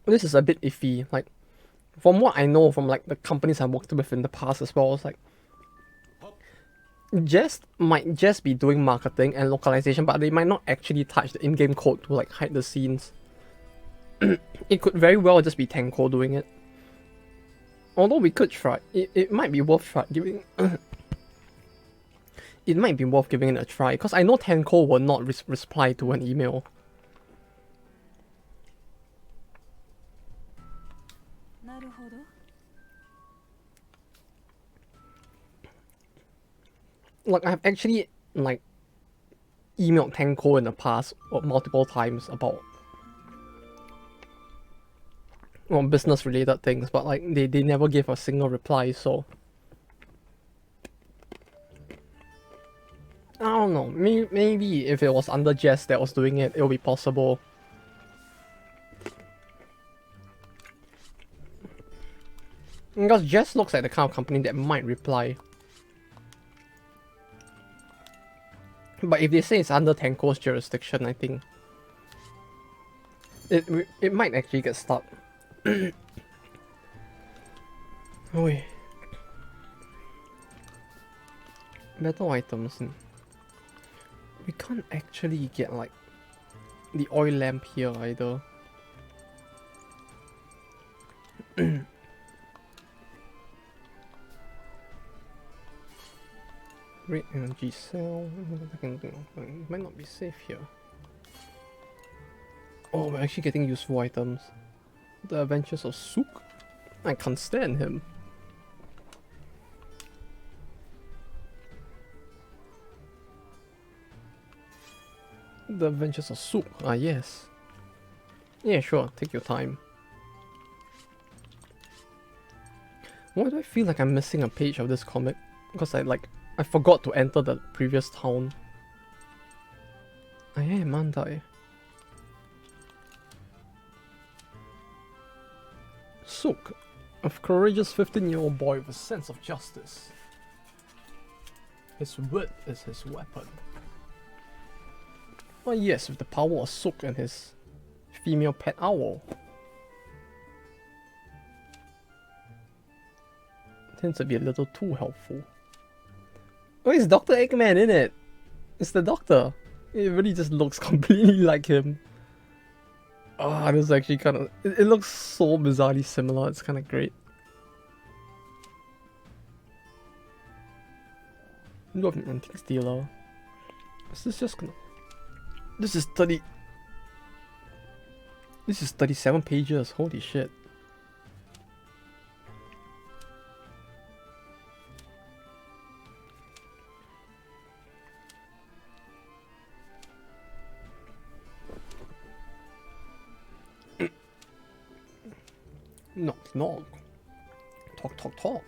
this is a bit iffy. Like, from what I know from like the companies I've worked with in the past as well, it's like might just be doing marketing and localization, but they might not actually touch the in-game code to like hide the scenes. It could very well just be Tenko doing it. Although we could try, it might be worth giving. It might be worth giving it a try, because I know Tenko will not reply to an email. like I've actually like emailed Tenko in the past multiple times about business related things, but like they never gave a single reply, so I don't know. Maybe if it was under Jess that was doing it, it'll be possible. Because Jess looks like the kind of company that might reply. But if they say it's under Tenko's jurisdiction, I think it might actually get stuck. Oi. Metal items. We can't actually get like the oil lamp here either. Great energy cell. It might not be safe here. Oh, we're actually getting useful items. The Adventures of Sook. I can't stand him. The Adventures of Sook. Ah, yes. Yeah, sure. Take your time. Why do I feel like I'm missing a page of this comic? Because I forgot to enter the previous town. I am, aren't I? Sook, a courageous 15-year-old boy with a sense of justice. His wit is his weapon. Oh yes, with the power of Sook and his female pet owl. Tends to be a little too helpful. Oh, it's Dr. Eggman, in it. It's the doctor. It really just looks completely like him. Ah, this is actually kind of... It looks so bizarrely similar. It's kind of great. You have an antique dealer. Is this just gonna... This is 30... This is 37 pages. Holy shit. Knock, knock. Talk, talk, talk.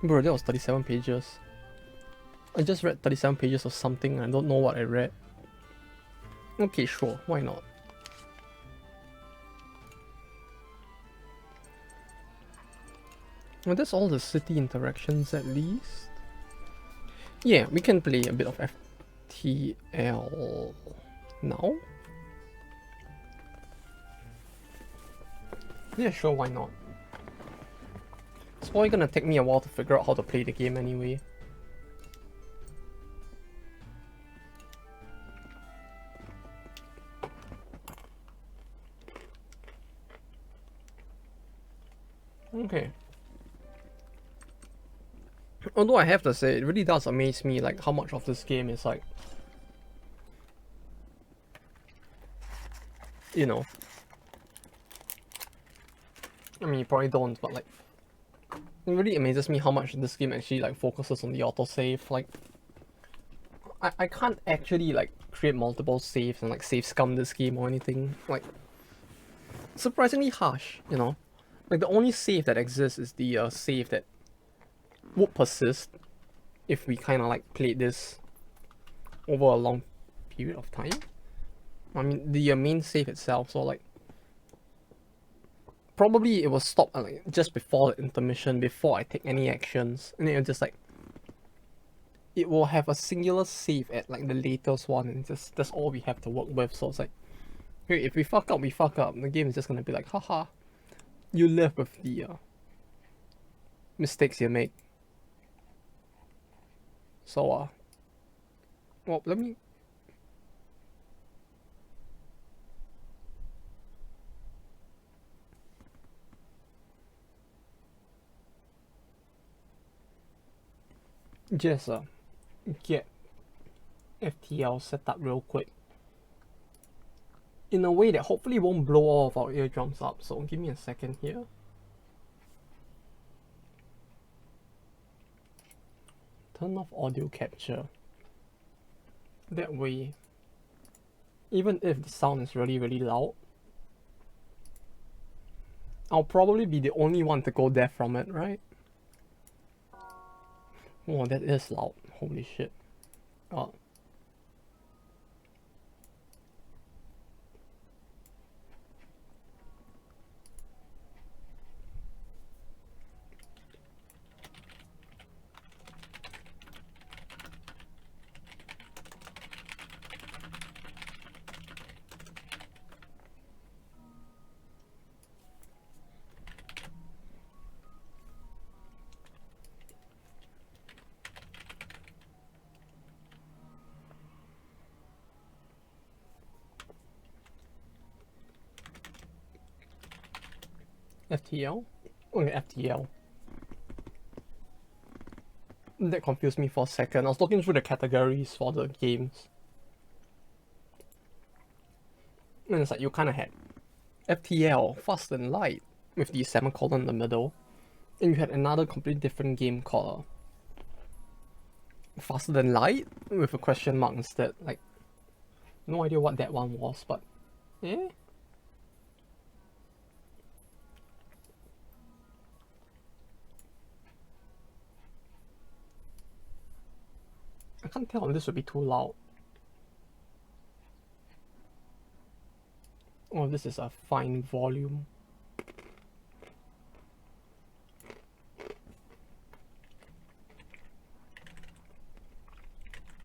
Bro, that was 37 pages. I just read 37 pages of something and I don't know what I read. Okay, sure, why not? Well, that's all the city interactions at least. Yeah, we can play a bit of FTL now. Yeah, sure, why not? It's probably gonna take me a while to figure out how to play the game anyway. Okay. Although I have to say, it really does amaze me like how much of this game is like, you know, I mean you probably don't, but like it really amazes me how much this game actually like focuses on the autosave. Like I can't actually like create multiple saves and like save scum this game or anything. Like surprisingly harsh, you know. Like the only save that exists is the save that would persist if we kind of like played this over a long period of time. I mean the main save itself, so like probably it will stop like just before the intermission, before I take any actions, and then it'll just like it will have a singular save at like the latest one, and just that's all we have to work with. So it's like, hey, if we fuck up, we fuck up. The game is just gonna be like, haha, you live with the mistakes you make. So well, let me. just get FTL set up real quick in a way that hopefully won't blow all of our eardrums up. So give me a second here. Turn off audio capture. That way, even if the sound is really, really loud, I'll probably be the only one to go deaf from it, right? Oh, that is loud. Holy shit. FTL? Okay, FTL. That confused me for a second. I was looking through the categories for the games. And it's like you kind of had FTL, Fast and Light, with the semicolon in the middle. And you had another completely different game called Faster Than Light, with a question mark instead. Like, no idea what that one was, but eh? I can't tell if this would be too loud. Oh, this is a fine volume.